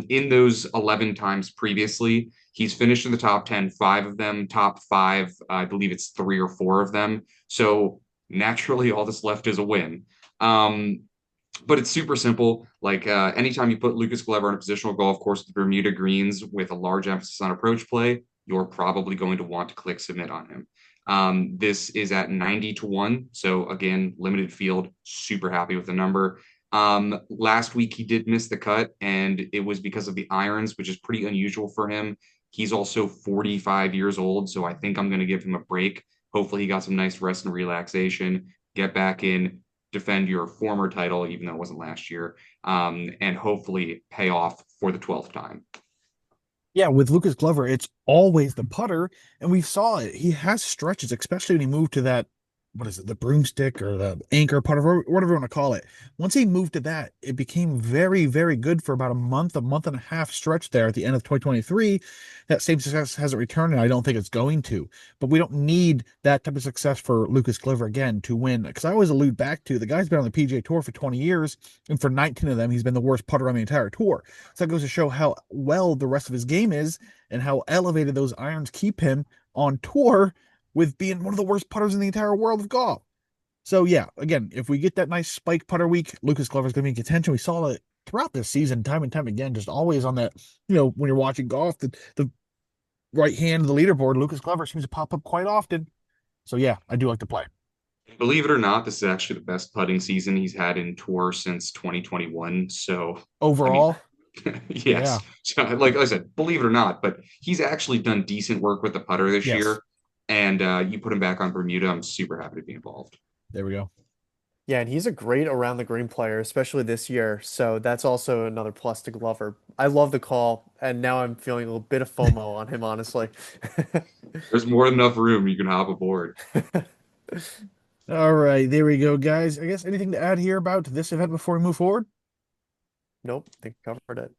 In those 11 times previously, he's finished in the top 10, five of them, top five, I believe it's three or four of them. So naturally, all that's left is a win. Um, but it's super simple. Like anytime you put Lucas Glover on a positional golf course with Bermuda greens with a large emphasis on approach play, you're probably going to want to click submit on him. This is at 90 to 1. So again, limited field, super happy with the number. Last week he did miss the cut, and it was because of the irons, which is pretty unusual for him. He's also 45 years old, so I think I'm going to give him a break. Hopefully, he got some nice rest and relaxation, get back in, defend your former title, even though it wasn't last year, and hopefully pay off for the 12th time. Yeah, with Lucas Glover, it's always the putter, and we saw it. He has stretches, especially when he moved to that, what is it, the broomstick or the anchor putter, whatever you want to call it. Once he moved to that, it became very, very good for about a month and a half stretch there at the end of 2023. That same success hasn't returned, and I don't think it's going to. But we don't need that type of success for Lucas Glover again to win. Because I always allude back to the guy's been on the PGA Tour for 20 years, and for 19 of them, he's been the worst putter on the entire tour. So that goes to show how well the rest of his game is and how elevated those irons keep him on tour with being one of the worst putters in the entire world of golf. So yeah, again, if we get that nice spike putter week, Lucas Glover's going to be in contention. We saw it throughout this season, time and time again, just always on that, when you're watching golf, the right hand of the leaderboard, Lucas Glover seems to pop up quite often. So yeah, I do like to play. Believe it or not, this is actually the best putting season he's had in tour since 2021. So, I mean, Overall, yeah, yes. So, like I said, believe it or not, but he's actually done decent work with the putter this yes, year. And you put him back on Bermuda. I'm super happy to be involved. there we go. Yeah, and he's a great around the green player, especially this year. So that's also another plus to Glover. I love the call, and now I'm feeling a little bit of FOMO on him, honestly. There's more than enough room. You can hop aboard. All right, there we go, guys. I guess anything to add here about this event before we move forward? Nope, I think we covered it.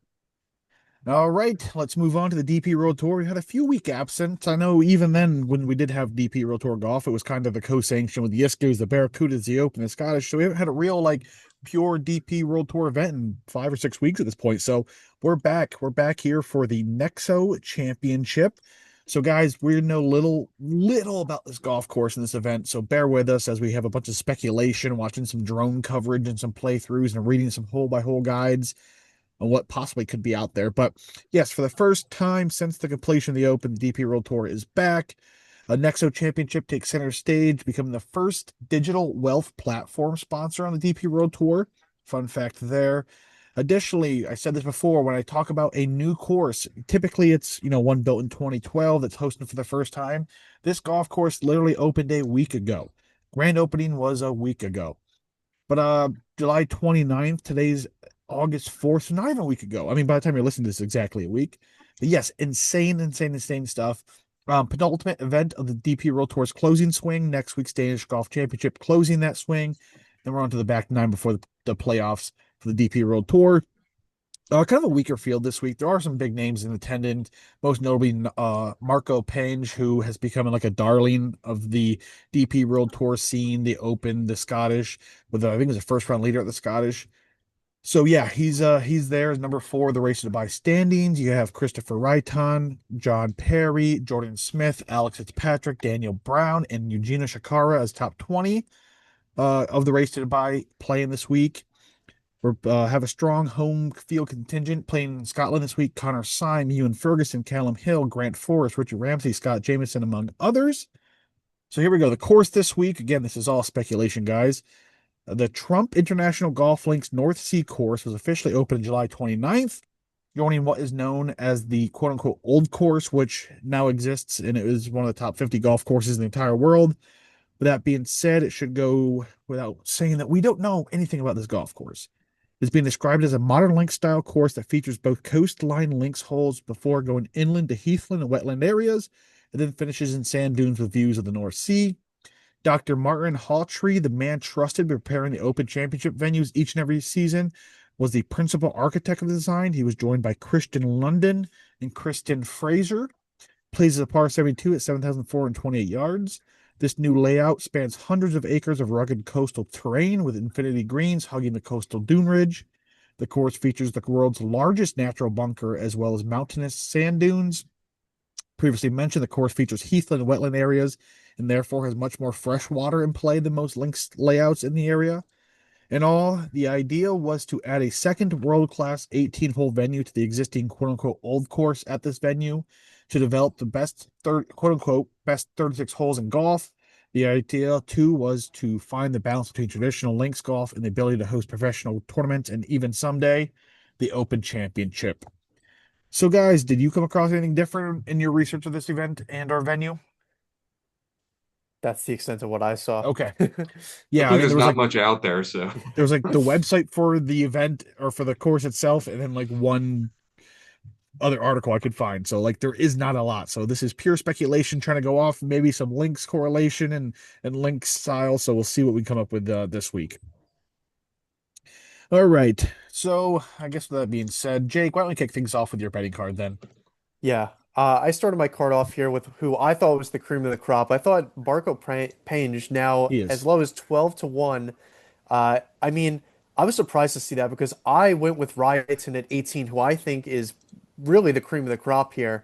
All right, let's move on to the DP World Tour. We had a few week absence. I know even then, when we did have DP World Tour golf, it was kind of the co-sanction with the Yiskos, the Barracudas, the Open, the Scottish. So we haven't had a real pure DP World Tour event in 5 or 6 weeks at this point. So we're back. We're back here for the Nexo Championship. So guys, we know little about this golf course and this event. So bear with us as we have a bunch of speculation, watching some drone coverage and some playthroughs and reading some hole by hole guides on what possibly could be out there. But yes, for the first time since the completion of the Open, the DP World Tour is back. A Nexo Championship takes center stage, becoming the first digital wealth platform sponsor on the DP World Tour. Fun fact there. Additionally, I said this before, when I talk about a new course, typically it's, one built in 2012 that's hosted for the first time. This golf course literally opened a week ago. Grand opening was a week ago. But July 29th, today's August 4th, so not even a week ago. I mean, by the time you're listening to this, exactly a week. But yes, insane stuff. Penultimate event of the DP World Tour's closing swing, next week's Danish Golf Championship closing that swing. Then we're on to the back nine before the playoffs for the DP World Tour. Kind of a weaker field this week. There are some big names in attendance, most notably Marco Penge, who has become like a darling of the DP World Tour scene, the Open, the Scottish, with I think he was a first round leader at the Scottish. So yeah, he's there as number four of the race to buy standings. You have Christopher Raiton, John Perry, Jordan Smith, Alex Fitzpatrick, Daniel Brown, and Eugenia Shakara as top 20 of the race to buy playing this week. We have a strong home field contingent playing in Scotland this week. Connor Syme, Ewan Ferguson, Callum Hill, Grant Forrest, Richard Ramsey, Scott Jameson, among others. So here we go. The course this week, again, this is all speculation, guys. The Trump International Golf Links North Sea course was officially opened July 29th, joining what is known as the quote unquote old course, which now exists and it is one of the top 50 golf courses in the entire world. With that being said, it should go without saying that we don't know anything about this golf course. It's being described as a modern links style course that features both coastline links holes before going inland to heathland and wetland areas, and then finishes in sand dunes with views of the North Sea. Dr. Martin Hawtree, the man trusted preparing the Open Championship venues each and every season, was the principal architect of the design. He was joined by Christian London and Kristen Fraser. Plays as a par 72 at 7,428 yards. This new layout spans hundreds of acres of rugged coastal terrain with infinity greens hugging the coastal dune ridge. The course features the world's largest natural bunker as well as mountainous sand dunes. Previously mentioned, the course features heathland and wetland areas and therefore has much more fresh water in play than most links layouts in the area. In all, the idea was to add a second world-class 18-hole venue to the existing quote-unquote old course at this venue to develop the best quote-unquote best 36 holes in golf. The idea too was to find the balance between traditional links golf and the ability to host professional tournaments and even someday the Open Championship. So guys, did you come across anything different in your research of this event and our venue? That's the extent of what I saw. Okay. Yeah, I Luckily, mean there's not much out there, so there was like the website for the event or for the course itself, and then like one other article I could find. So like there is not a lot. So this is pure speculation, trying to go off maybe some links correlation and link style. So we'll see what we come up with this week. All right. So I guess with that being said, Jake, why don't we kick things off with your betting card then? Yeah. I started my card off here with who I thought was the cream of the crop. I thought Penge now He as is. low as 12 to 1. I mean, I was surprised to see that because I went with Ryoton at 18, who I think is really the cream of the crop here.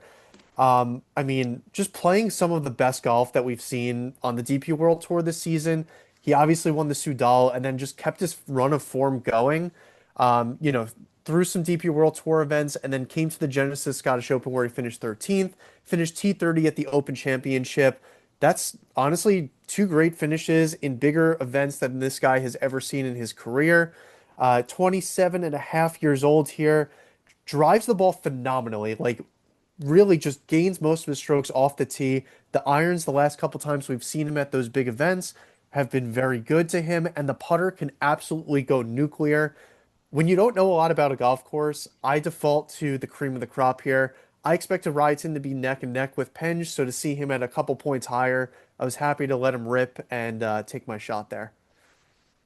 I mean, just playing some of the best golf that we've seen on the DP World Tour this season. He obviously won the Soudal and then just kept his run of form going. You know, through some DP World Tour events and then came to the Genesis Scottish Open where he finished 13th, finished T30 at the Open Championship. That's honestly two great finishes in bigger events than this guy has ever seen in his career. 27 and a half years old here, drives the ball phenomenally. Like really just gains most of his strokes off the tee. The irons, the last couple times we've seen him at those big events, have been very good to him, and the putter can absolutely go nuclear. When you don't know a lot about a golf course, I default to the cream of the crop here. I expected Ryoton to be neck and neck with Penge, so to see him at a couple points higher, I was happy to let him rip and take my shot there.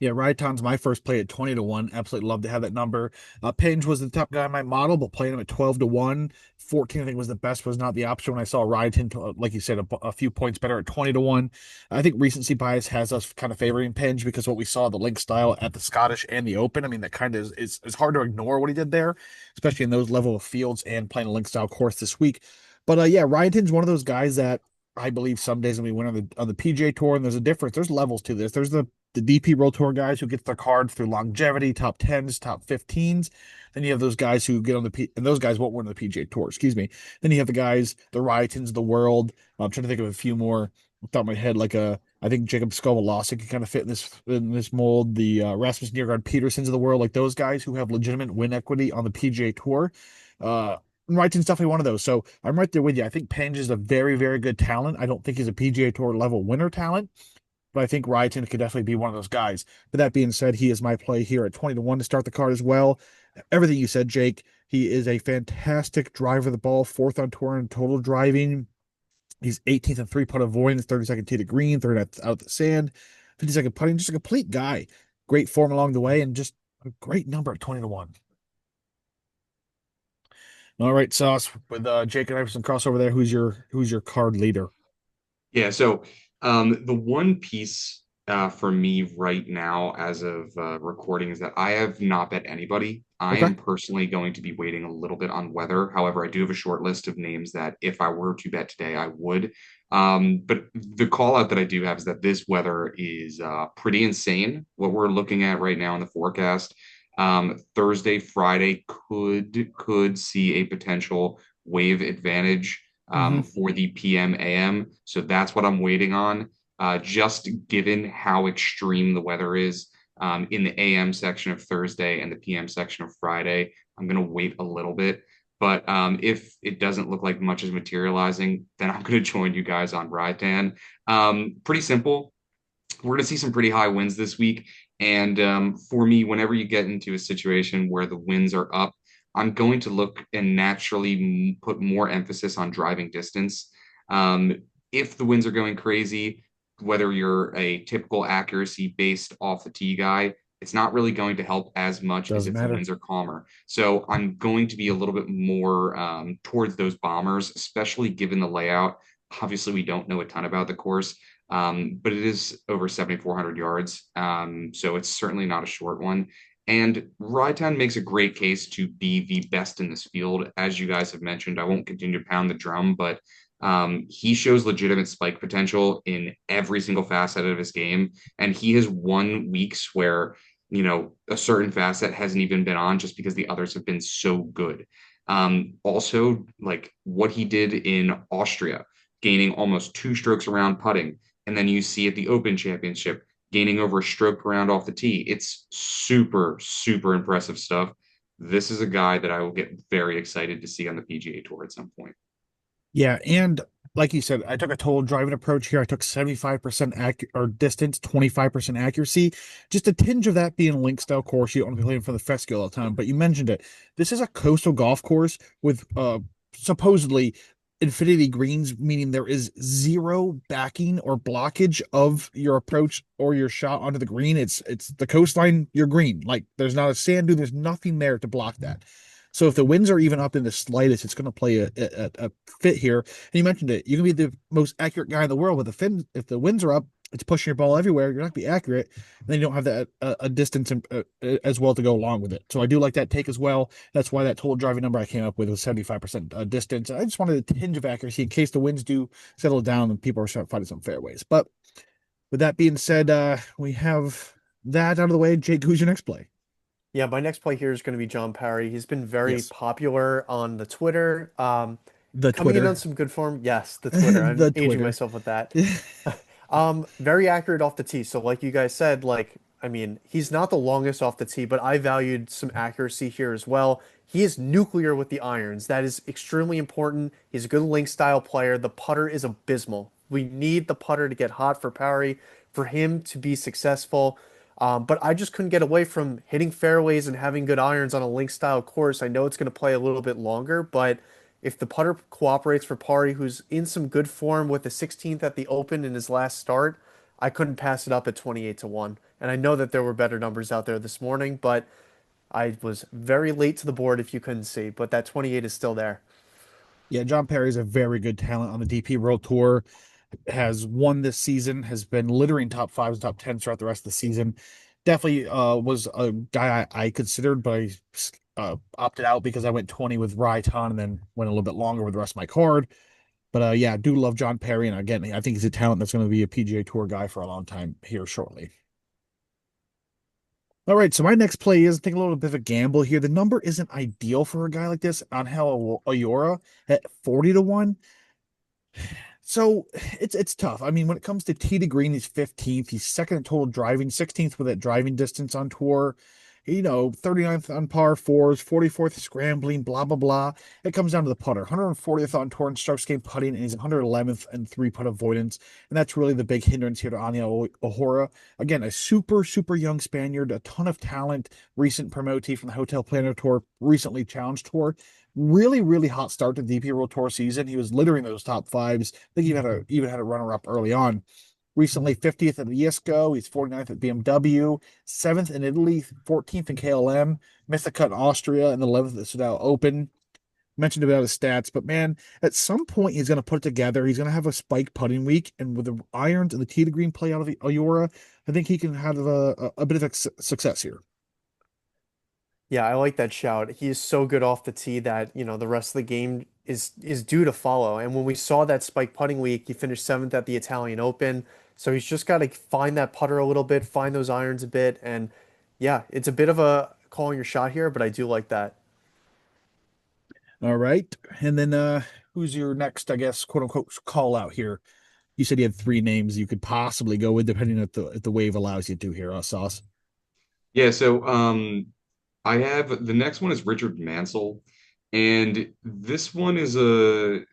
Yeah, Raiton's my first play at 20 to 1. Absolutely love to have that number. Penge was the top guy in my model, but playing him at 12 to 1. 14, I think, was the best, was not the option when I saw Raiton, like you said, a few points better at 20 to 1. I think recency bias has us kind of favoring Penge because what we saw the link style at the Scottish and the Open. I mean, that kind of is hard to ignore what he did there, especially in those level of fields and playing a link style course this week. But yeah, Raiton's one of those guys that I believe some days when we win on the PGA Tour, and there's a difference. There's levels to this. There's the DP World Tour guys who get their card through longevity, top 10s, top 15s. Then you have those guys who get on and those guys won't win the PGA Tour, excuse me. Then you have the guys, the Rytons of the world. I'm trying to think of a few more off the top of my head, like I think Jacob Scovolossi can kind of fit in this mold. The Rasmus Niergaard Petersons of the world, like those guys who have legitimate win equity on the PGA Tour. Wrightson's definitely one of those. So I'm right there with you. I think Penge is a very, very good talent. I don't think he's a PGA Tour level winner talent, but I think Ryoton could definitely be one of those guys. But that being said, he is my play here at 20 to 1 to start the card as well. Everything you said, Jake, he is a fantastic driver of the ball, fourth on tour in total driving. He's 18th in three putt avoidance, 32nd tee to green, third out the sand, 52nd putting, just a complete guy. Great form along the way, and just a great number at 20 to 1. All right, Sauce, with Jake and I have some crossover there. Who's your card leader? Yeah, so the one piece for me right now, as of recording, is that I have not bet anybody. I Okay. am personally going to be waiting a little bit on weather. However, I do have a short list of names that if I were to bet today, I would. But the call out that I do have is that this weather is pretty insane. What we're looking at right now in the forecast, Thursday, Friday could see a potential wave advantage Hmm. for the PM AM. So that's what I'm waiting on. Just given how extreme the weather is in the AM section of Thursday and the PM section of Friday, I'm going to wait a little bit. But if it doesn't look like much is materializing, then I'm going to join you guys on Raitan. Pretty simple. We're going to see some pretty high winds this week. And for me, whenever you get into a situation where the winds are up, I'm going to look and naturally put more emphasis on driving distance. Um, if the winds are going crazy, whether you're a typical accuracy based off the tee guy, it's not really going to help as much as Doesn't if the matter. winds are calmer. So I'm going to be a little bit more towards those bombers, especially given the layout. Obviously, we don't know a ton about the course, but it is over 7,400 yards. So it's certainly not a short one. And Rytown makes a great case to be the best in this field. As you guys have mentioned, I won't continue to pound the drum, but he shows legitimate spike potential in every single facet of his game. And he has won weeks where, a certain facet hasn't even been on just because the others have been so good. Also, like what he did in Austria, gaining almost 2 strokes around putting, and then you see at the Open Championship gaining over a stroke per round off the tee. It's super, super impressive stuff. This is a guy that I will get very excited to see on the PGA Tour at some point. Yeah, and like you said, I took a total driving approach here. I took 75% accurate or distance, 25% accuracy. Just a tinge of that being a link style course. You don't want to be playing for the fescue all the time, but you mentioned it. This is a coastal golf course with supposedly infinity greens, meaning there is zero backing or blockage of your approach or your shot onto the green. It's the coastline, your green. Like there's not a sand dune, there's nothing there to block that. So if the winds are even up in the slightest, it's going to play a fit here. And you mentioned it. You can be the most accurate guy in the world, but if the winds are up, it's pushing your ball everywhere. You're not going to be accurate. And then you don't have that a distance as well to go along with it. So I do like that take as well. That's why that total driving number I came up with was 75% distance. I just wanted a tinge of accuracy in case the winds do settle down and people are starting finding some fairways. But with that being said, we have that out of the way. Jake, who's your next play? Yeah, my next play here is going to be John Parry. He's been very Yes, popular on the Twitter. the Coming in on Twitter. some good form. Yes, the Twitter. I'm The aging Twitter. myself with that. Very accurate off the tee. So like you guys said, like I mean, he's not the longest off the tee, but I valued some accuracy here as well. He is nuclear with the irons. That is extremely important. He's a good link style player. The putter is abysmal. We need the putter to get hot for Parry, for him to be successful. But I just couldn't get away from hitting fairways and having good irons on a link style course. I know it's going to play a little bit longer, but if the putter cooperates for Parry, who's in some good form with the 16th at the Open in his last start, I couldn't pass it up at 28 to 1. And I know that there were better numbers out there this morning, but I was very late to the board if you couldn't see, but that 28 is still there. Yeah, John Perry is a very good talent on the DP World Tour. Has won this season, has been littering top fives, top tens throughout the rest of the season. Definitely was a guy I considered, but I opted out because I went 20 with Raiton and then went a little bit longer with the rest of my card. But yeah, I do love John Perry, and again, I think he's a talent that's going to be a PGA Tour guy for a long time here shortly. All right, so my next play is taking a little bit of a gamble here. The number isn't ideal for a guy like this on Hell Ayora at 40 to 1. So it's tough. I mean, when it comes to tee to green, he's 15th. He's second in total driving, 16th with that driving distance on tour. 39th on par fours, 44th scrambling, blah, blah, blah. It comes down to the putter. 140th on tour in strokes gained putting, and he's 111th in three putt avoidance. And that's really the big hindrance here to Anya Ohora. Again, a super, super young Spaniard, a ton of talent, recent promotee from the Hotel Planner Tour, recently challenged tour. Really, really hot start to the DP World Tour season. He was littering those top fives. I think he even had a runner up early on. Recently 50th at the ISCO. He's 49th at BMW, 7th in Italy, 14th in KLM, missed the cut in Austria, and 11th at the Sudal Open. mentioned about his stats, but man, at some point he's going to put it together. He's going to have a spike putting week, and with the irons and the tee to green play out of Ayora, I think he can have a bit of success here. Yeah, I like that shout. He is so good off the tee that, the rest of the game is due to follow. And when we saw that spike putting week, he finished seventh at the Italian Open. So he's just got to find that putter a little bit, find those irons a bit. And yeah, it's a bit of a calling your shot here, but I do like that. All right, and then who's your next, I guess, quote unquote, call out here? You said you had three names you could possibly go with, depending if the wave allows you to here, Sauce. Yeah, so I have the next one is Richard Mansell, and this one is a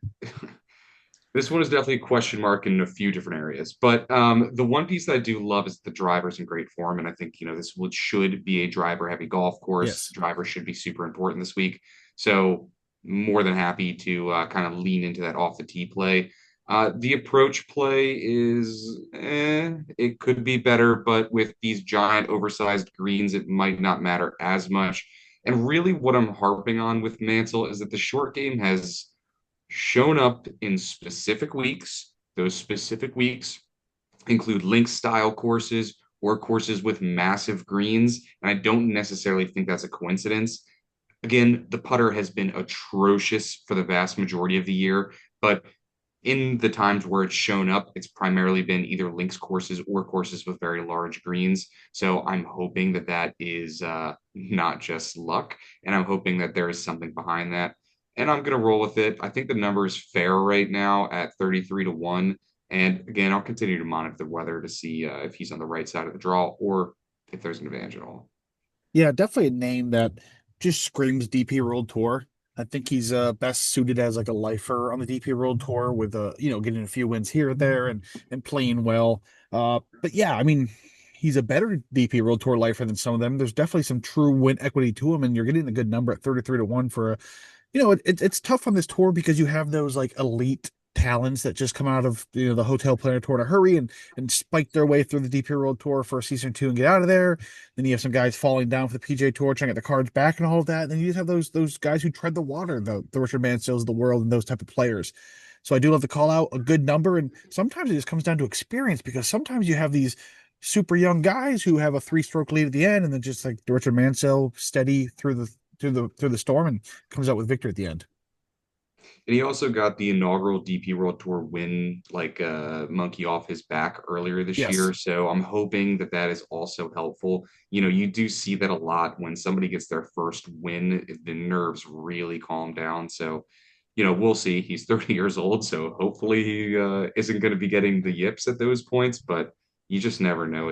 this one is definitely a question mark in a few different areas. But the one piece that I do love is the driver's in great form, and I think this should be a driver heavy golf course. Yes. Driver should be super important this week, so more than happy to kind of lean into that off the tee play. The approach play is it could be better, but with these giant oversized greens, it might not matter as much. And really, what I'm harping on with Mansell is that the short game has shown up in specific weeks. Those specific weeks include link style courses or courses with massive greens. And I don't necessarily think that's a coincidence. Again, the putter has been atrocious for the vast majority of the year, but in the times where it's shown up, it's primarily been either links courses or courses with very large greens. So I'm hoping that that is not just luck, and I'm hoping that there is something behind that. And I'm going to roll with it. I think the number is fair right now at 33 to 1. And again, I'll continue to monitor the weather to see if he's on the right side of the draw or if there's an advantage at all. Yeah, definitely a name that just screams DP World Tour. I think he's best suited as like a lifer on the DP World Tour with getting a few wins here and there and playing well. But yeah, I mean, he's a better DP World Tour lifer than some of them. There's definitely some true win equity to him, and you're getting a good number at 33 to 1 for a it's tough on this tour because you have those like elite talents that just come out of the hotel player tour in a hurry and spike their way through the DP World Tour for a season two and get out of there. Then you have some guys falling down for the PJ Tour trying to get the cards back and all of that. And then you just have those guys who tread the water, the Richard Mansells of the world and those type of players. So I do love to call out a good number, and sometimes it just comes down to experience because sometimes you have these super young guys who have a three-stroke lead at the end, and then just like the Richard Mansell steady through the storm and comes out with victory at the end. And he also got the inaugural DP World Tour win, like monkey off his back earlier this Yes. year. So I'm hoping that that is also helpful. You do see that a lot when somebody gets their first win, the nerves really calm down. So, we'll see. He's 30 years old, so hopefully he isn't going to be getting the yips at those points. But you just never know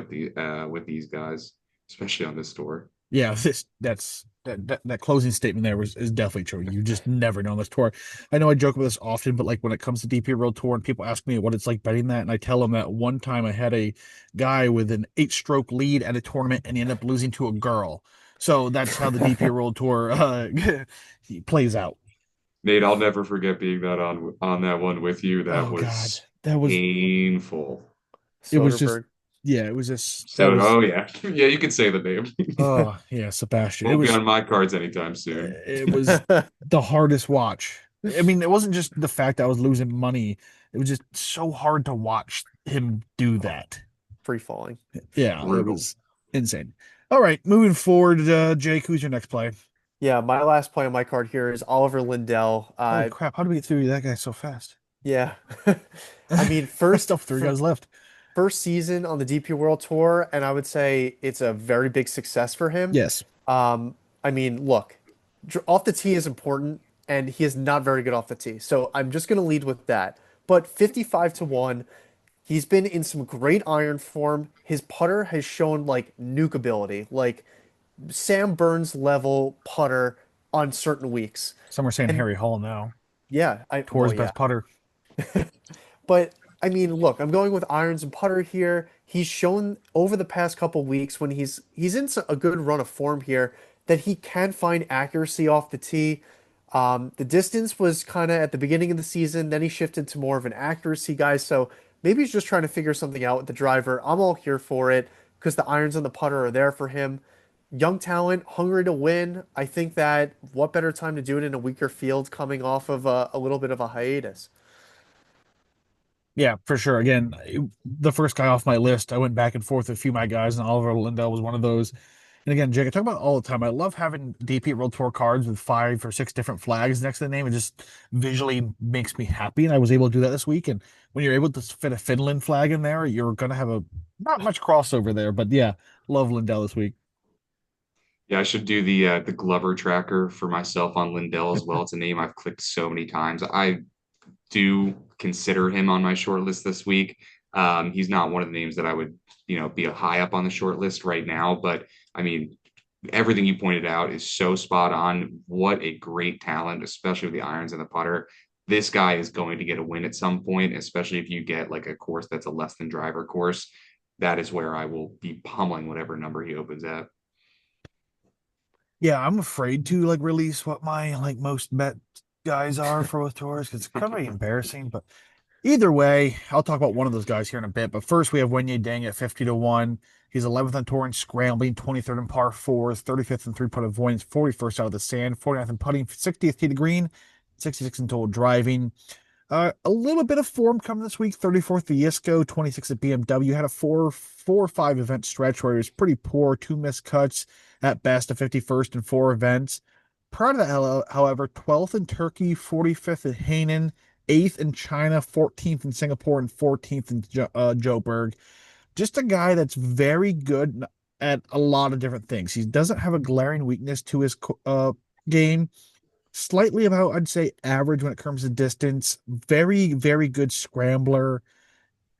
with these guys, especially on this tour. Yeah, that closing statement there is definitely true. You just never know on this tour. I know I joke about this often, but like when it comes to DP World Tour and people ask me what it's like betting that, and I tell them that one time I had a guy with an 8-stroke lead at a tournament and he ended up losing to a girl. So that's how the DP World Tour plays out. Nate, I'll never forget being that on that one with you. That Oh God, was that was painful. it was just Soderberg. yeah, it was just that So, was oh yeah, yeah, you can say the name. oh yeah, Sebastian. It Won't be was on my cards anytime soon. it was the hardest watch. I mean, it wasn't just the fact I was losing money. It was just so hard to watch him do that. Free falling. Yeah, it Brutal. was insane. All right, moving forward, Jake, who's your next play? Yeah, my last play on my card here is Oliver Lindell. Holy crap, how did we get through that guy so fast? Yeah. I mean, I still have three guys left. first season on the DP World Tour, and I would say it's a very big success for him. Yes. I mean, look, off the tee is important, and he is not very good off the tee. So I'm just going to lead with that. But 55 to 1, he's been in some great iron form. His putter has shown like nuke ability, like Sam Burns level putter on certain weeks. Some are saying And Harry Hall now. yeah, Tour's well, yeah. best putter. But I mean, look, I'm going with irons and putter here. He's shown over the past couple weeks when he's in a good run of form here that he can find accuracy off the tee. The distance was kind of at the beginning of the season, then he shifted to more of an accuracy guy. So maybe he's just trying to figure something out with the driver. I'm all here for it because the irons and the putter are there for him. young talent, hungry to win. I think that what better time to do it in a weaker field coming off of a little bit of a hiatus. Yeah, for sure. Again, the first guy off my list, I went back and forth with a few of my guys, and Oliver Lindell was one of those. And again, Jake, I talk about it all the time. I love having DP World Tour cards with 5 or 6 different flags next to the name. It just visually makes me happy, and I was able to do that this week. And when you're able to fit a Finland flag in there, you're gonna have a not much crossover there. But yeah, love Lindell this week. Yeah, I should do the Glover tracker for myself on Lindell as well. It's a name I've clicked so many times. I do consider him on my short list this week. He's not one of the names that I would, be a high up on the short list right now, but I mean, everything you pointed out is so spot on. What a great talent, especially with the irons and the putter. This guy is going to get a win at some point, especially if you get like a course that's a less than driver course. That is where I will be pummeling whatever number he opens at. Yeah, I'm afraid to like release what my like most bet guys are for both tours because it's kind of embarrassing. But either way, I'll talk about one of those guys here in a bit. But first, we have Wenye Dang at 50 to 1. He's 11th on tour in scrambling, 23rd in par fours, 35th in three-putt avoidance, 41st out of the sand, 49th in putting, 60th tee to green, 66th in total driving. A little bit of form coming this week. 34th at Yisco, 26th at BMW. Had a 4 or 5 event stretch where he was pretty poor, 2 missed cuts at best, a 51st in 4 events. Prior to that, however, 12th in Turkey, 45th at Hainan, 8th in China, 14th in Singapore, and 14th in Joburg. Just a guy that's very good at a lot of different things. He doesn't have a glaring weakness to his game. Slightly about, I'd say, average when it comes to distance. Very, very good scrambler.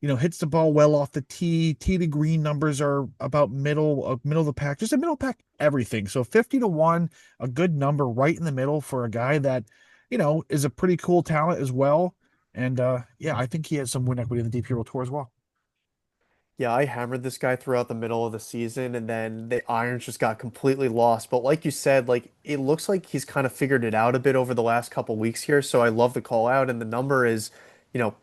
Hits the ball well off the tee. Tee to green numbers are about middle of the pack, just a middle pack everything. So 50 to 1, a good number right in the middle for a guy that, is a pretty cool talent as well. And yeah, I think he has some win equity in the DP World Tour as well. Yeah, I hammered this guy throughout the middle of the season, and then the irons just got completely lost. But like you said, like it looks like he's kind of figured it out a bit over the last couple weeks here. So I love the call out, and the number is,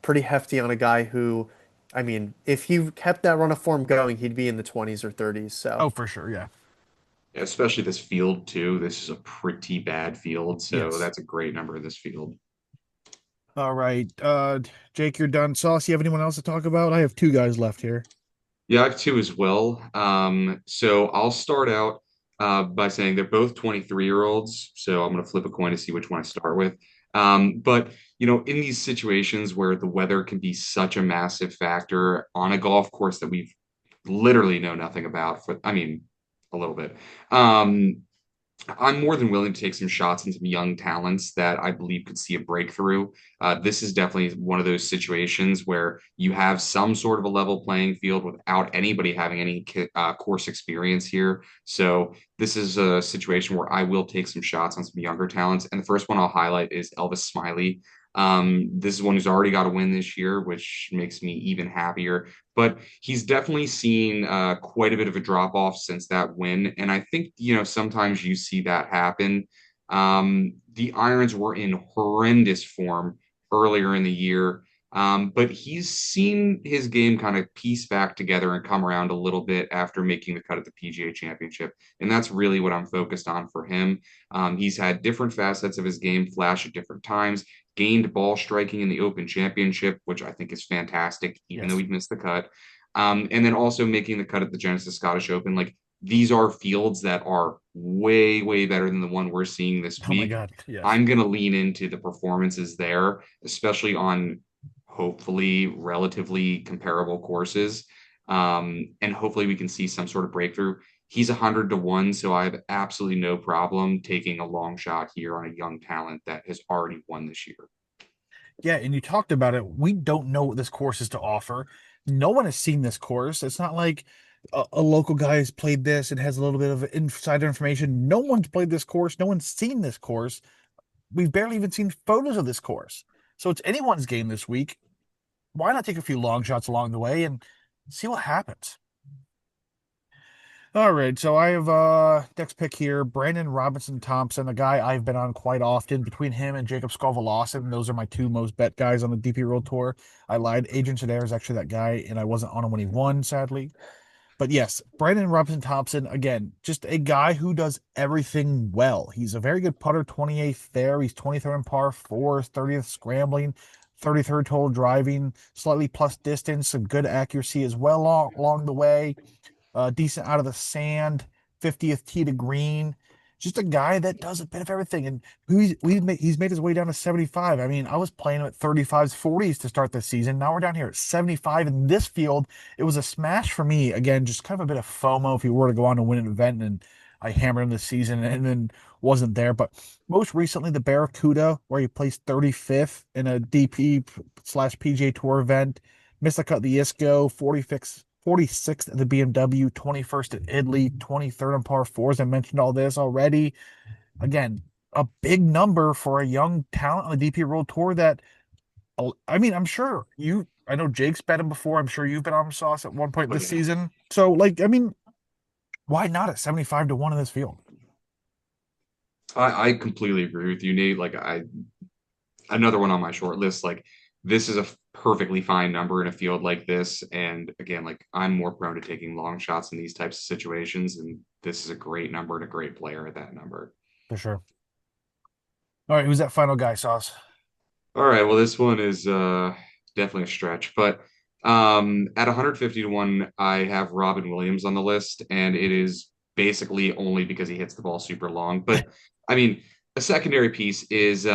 pretty hefty on a guy who, I mean, if he kept that run of form going, he'd be in the 20s or 30s. So Oh, for sure. Yeah. Especially this field too. This is a pretty bad field, so Yes. that's a great number of this field. All right. Jake, you're done. Sauce, you have anyone else to talk about? I have 2 guys left here. Yeah, I have two as well. So I'll start out by saying they're both 23-year-olds. So I'm going to flip a coin to see which one I start with. But in these situations where the weather can be such a massive factor on a golf course that we've literally know nothing about for, I mean, a little bit. Um, I'm more than willing to take some shots into young talents that I believe could see a breakthrough. This is definitely one of those situations where you have some sort of a level playing field without anybody having any course experience here. So this is a situation where I will take some shots on some younger talents. And the first one I'll highlight is Elvis Smiley. This is one who's already got a win this year, which makes me even happier. But he's definitely seen quite a bit of a drop off since that win, and I think sometimes you see that happen. The Irons were in horrendous form earlier in the year, but he's seen his game kind of piece back together and come around a little bit after making the cut at the PGA Championship, and that's really what I'm focused on for him. He's had different facets of his game flash at different times, gained ball striking in the Open Championship, which I think is fantastic, even though Yes. he missed the cut. And then also making the cut at the Genesis Scottish Open. Like these are fields that are way, way better than the one we're seeing this Oh my week. God. Yes. I'm going to lean into the performances there, especially on hopefully relatively comparable courses. And hopefully we can see some sort of breakthrough. He's 100 to 1, so I have absolutely no problem taking a long shot here on a young talent that has already won this year. Yeah, and you talked about it. We don't know what this course is to offer. No one has seen this course. It's not like a local guy has played this and has a little bit of insider information. No one's played this course. No one's seen this course. We've barely even seen photos of this course. So it's anyone's game this week. Why not take a few long shots along the way and see what happens? All right, so I have next pick here, Brandon Robinson Thompson, a guy I've been on quite often. Between him and Jacob Skovalassen, those are my 2 most bet guys on the DP World Tour. I lied. Adrian Sedair is actually that guy, and I wasn't on him when he won, sadly. But yes, Brandon Robinson Thompson, again, just a guy who does everything well. He's a very good putter, 28th there. He's 23rd in par fours, 30th scrambling, 33rd total driving, slightly plus distance, some good accuracy as well along the way. Decent out of the sand, 50th tee to green. Just a guy that does a bit of everything. And he's made his way down to 75. I mean, I was playing him at 35s, 40s to start the season. Now we're down here at 75 in this field. It was a smash for me. Again, just kind of a bit of FOMO if he were to go on to win an event and I hammered him this season and then wasn't there. But most recently, the Barracuda, where he placed 35th in a DP slash PGA Tour event, missed the cut at the ISCO, 46th at the BMW, 21st at Italy, 23rd on par fours. I mentioned all this already. Again, a big number for a young talent on the DP World Tour that, I mean, I'm sure I know Jake's bet him before. I'm sure you've been on him, Sauce, at one point Oh this yeah. season. So, like, I mean, why not at 75 to 1 in this field? I completely agree with you, Nate. Like I another one on my short list. Like this is a perfectly fine number in a field like this. And again, like I'm more prone to taking long shots in these types of situations, and this is a great number and a great player at that number. For sure. All right, who's that final guy, Sauce? All right, well, this one is definitely a stretch, but at 150 to 1, I have Robin Williams on the list, and it is basically only because he hits the ball super long. But I mean, a secondary piece is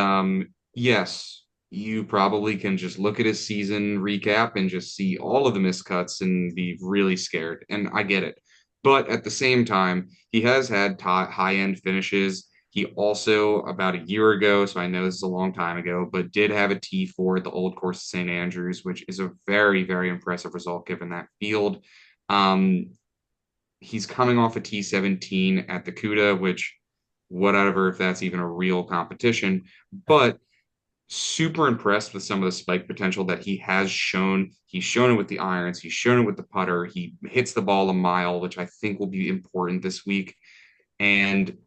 yes, you probably can just look at his season recap and just see all of the miscuts and be really scared, and I get it. But at the same time, he has had high-end finishes. He also, about a year ago, so I know this is a long time ago, but did have a T4 at the Old Course of St. Andrews, which is a very, very impressive result given that field. Um, he's coming off a T17 at the CUDA, which, whatever, if that's even a real competition, but super impressed with some of the spike potential that he has shown. He's shown it with the irons, he's shown it with the putter. He hits the ball a mile, which I think will be important this week. And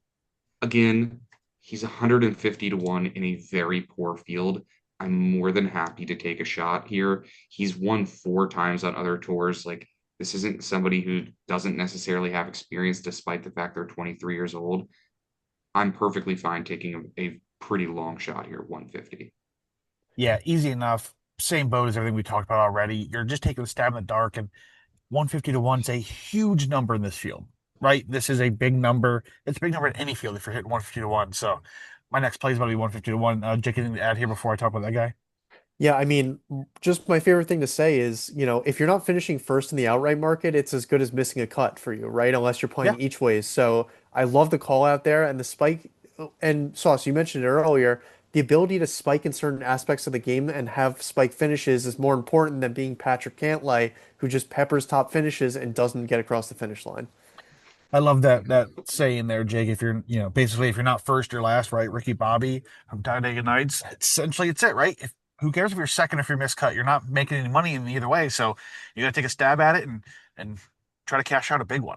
again, he's 150 to 1 in a very poor field. I'm more than happy to take a shot here. He's won 4 times on other tours. Like, this isn't somebody who doesn't necessarily have experience despite the fact they're 23 years old. I'm perfectly fine taking a pretty long shot here, 150. Yeah, easy enough. Same boat as everything we talked about already. You're just taking a stab in the dark, and 150 to 1 is a huge number in this field, right? This is a big number. It's a big number in any field if you're hitting 150 to 1. So my next play is going to be 150 to 1. Jake, anything to add here before I talk about that guy? Yeah, I mean, just my favorite thing to say is, if you're not finishing first in the outright market, it's as good as missing a cut for you, right? Unless you're Yeah, playing each ways. So I love the call out there and the spike. And Sauce, you mentioned it earlier, the ability to spike in certain aspects of the game and have spike finishes is more important than being Patrick Cantlay, who just peppers top finishes and doesn't get across the finish line. I love that saying there, Jake. If you're, basically if you're not first, you're last, right? Ricky Bobby from Talladega Nights. Essentially, it's it, right? Who cares if you're second if you're miscut? You're not making any money in either way. So you got to take a stab at it and try to cash out a big one.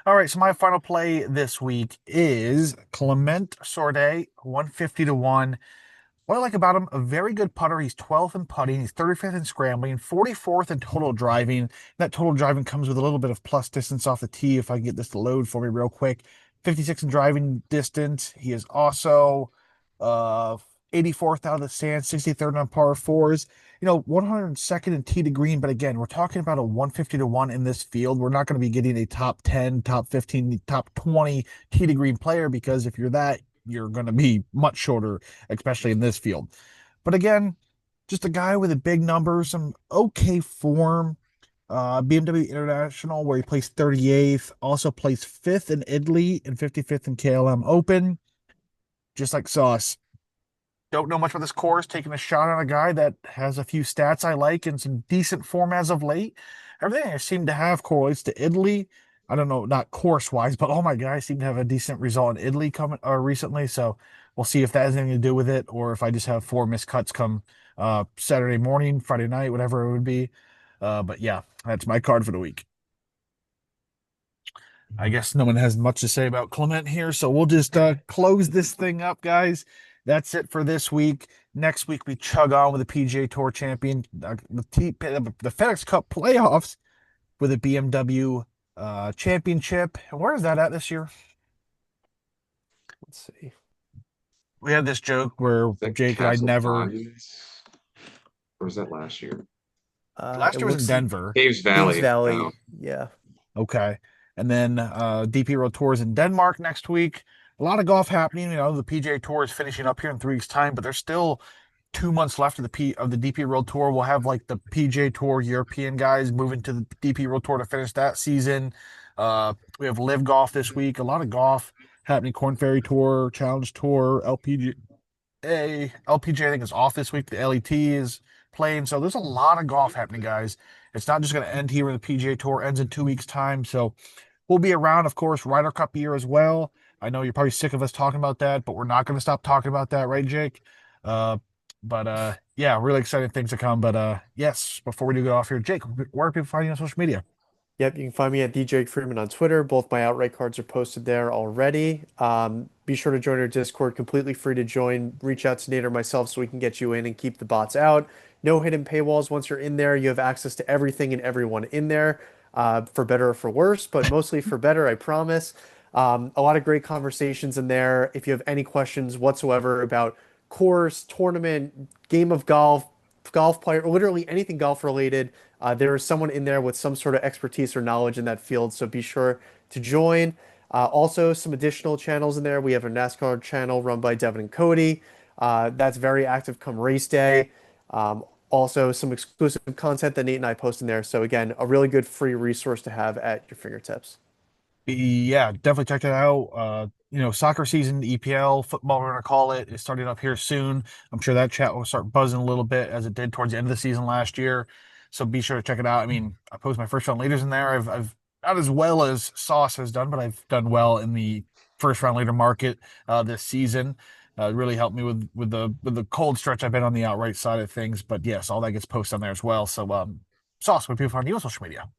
All right, so my final play this week is Clement Sordet, 150 to 1. What I like about him, a very good putter. He's 12th in putting. He's 35th in scrambling, 44th in total driving. That total driving comes with a little bit of plus distance off the tee. If I can get this to load for me real quick. 56 in driving distance. He is also uh 84th out of the sand, 63rd on par fours. 102nd in tee to green. But again, we're talking about a 150 to 1 in this field. We're not going to be getting a top 10, top 15, top 20 tee to green player because if you're that, you're going to be much shorter, especially in this field. But again, just a guy with a big number, some okay form. BMW International, where he placed 38th, also placed 5th in Italy and 55th in KLM Open. Just like Sauce, don't know much about this course, taking a shot on a guy that has a few stats I like and some decent form as of late. Everything I seem to have correlates to Italy. I don't know, not course wise, but all my guys seem to have a decent result in Italy coming recently. So we'll see if that has anything to do with it, or if I just have 4 miscuts come Saturday morning, Friday night, whatever it would be. But yeah, that's my card for the week. I guess no one has much to say about Clement here, so we'll just close this thing up, guys. That's it for this week. Next week we chug on with the PGA Tour champion, the FedEx Cup playoffs. with a BMW championship. And where is that at this year? Let's see. We had this joke where Is that Jake and I Castle never. Pines? Or was that last year? It Last year was in looks Denver. Caves Caves Valley. Oh, Valley. Yeah. Okay. And then DP World Tours in Denmark next week. A lot of golf happening. The PGA Tour is finishing up here in 3 weeks' time, but there's still 2 months left of the DP World Tour. We'll have like the PGA Tour European guys moving to the DP World Tour to finish that season. We have Live Golf this week. A lot of golf happening. Corn Ferry Tour, Challenge Tour, LPGA I think is off this week. The LET is playing. So there's a lot of golf happening, guys. It's not just going to end here when the PGA Tour ends in 2 weeks' time. So we'll be around, of course, Ryder Cup year as well. I know you're probably sick of us talking about that, but we're not going to stop talking about that, right, Jake? But yeah, really exciting things to come. But yes, before we do get off here, Jake, where are people finding you on social media? Yep, you can find me at DJ Freeman on Twitter. Both my outright cards are posted there already. Be sure to join our Discord, completely free to join. Reach out to Nate or myself so we can get you in and keep the bots out. No hidden paywalls. Once you're in there, you have access to everything and everyone in there, for better or for worse, but mostly for better, I promise. A lot of great conversations in there. If you have any questions whatsoever about course, tournament, game of golf, golf player, literally anything golf related, there is someone in there with some sort of expertise or knowledge in that field, so be sure to join. Also, some additional channels in there. We have a NASCAR channel run by Devin and Cody. That's very active come race day. Also, some exclusive content that Nate and I post in there. So again, a really good free resource to have at your fingertips. Yeah, definitely check that out. Soccer season, EPL, football, we're gonna call it, is starting up here soon. I'm sure that chat will start buzzing a little bit as it did towards the end of the season last year. So be sure to check it out. I mean, I post my first round leaders in there. I've not as well as Sauce has done, but I've done well in the first round leader market this season. Really helped me with the cold stretch I've been on the outright side of things. But yes, all that gets posted on there as well. So Sauce, where people find you on social media?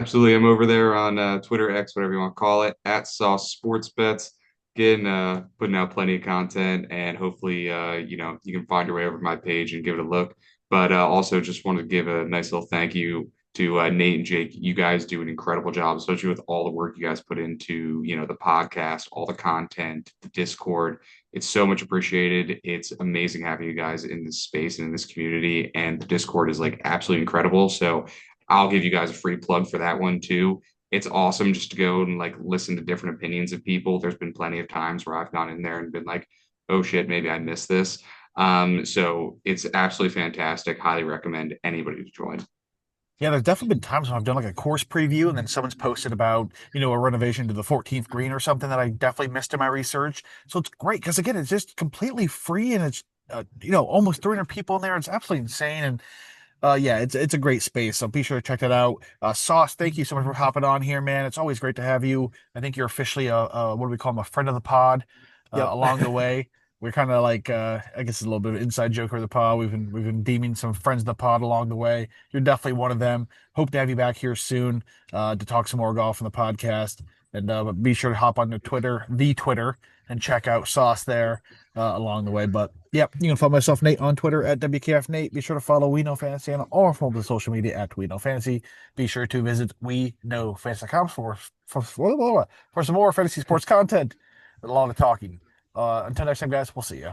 absolutely. I'm over there on Twitter, X, whatever you want to call it, at Sauce Sports Bets. Again, putting out plenty of content, and hopefully, you can find your way over to my page and give it a look. But also, just wanted to give a nice little thank you to Nate and Jake. You guys do an incredible job, especially with all the work you guys put into, the podcast, all the content, the Discord. It's so much appreciated. It's amazing having you guys in this space and in this community, and the Discord is like absolutely incredible. So I'll give you guys a free plug for that one too. It's awesome just to go and like listen to different opinions of people. There's been plenty of times where I've gone in there and been like, oh shit, maybe I missed this. So it's absolutely fantastic. Highly recommend anybody to join. Yeah, there's definitely been times when I've done like a course preview and then someone's posted about, a renovation to the 14th green or something that I definitely missed in my research. So it's great because again, it's just completely free and it's, almost 300 people in there. It's absolutely insane. And yeah, it's a great space. So be sure to check that out. Sauce, thank you so much for hopping on here, man. It's always great to have you. I think you're officially what do we call him, a friend of the pod Yep. along the way. We're kind of like I guess it's a little bit of an inside joke of the pod. We've been deeming some friends of the pod along the way. You're definitely one of them. Hope to have you back here soon to talk some more golf on the podcast. And but be sure to hop on the Twitter, and check out Sauce there along the way. But yep, you can follow myself, Nate, on Twitter at WKF Nate. Be sure to follow We Know Fantasy on all forms of social media at We Know Fantasy. Be sure to visit WeKnowFantasy.com for some more fantasy sports content. A lot of talking. Until next time, guys, we'll see you.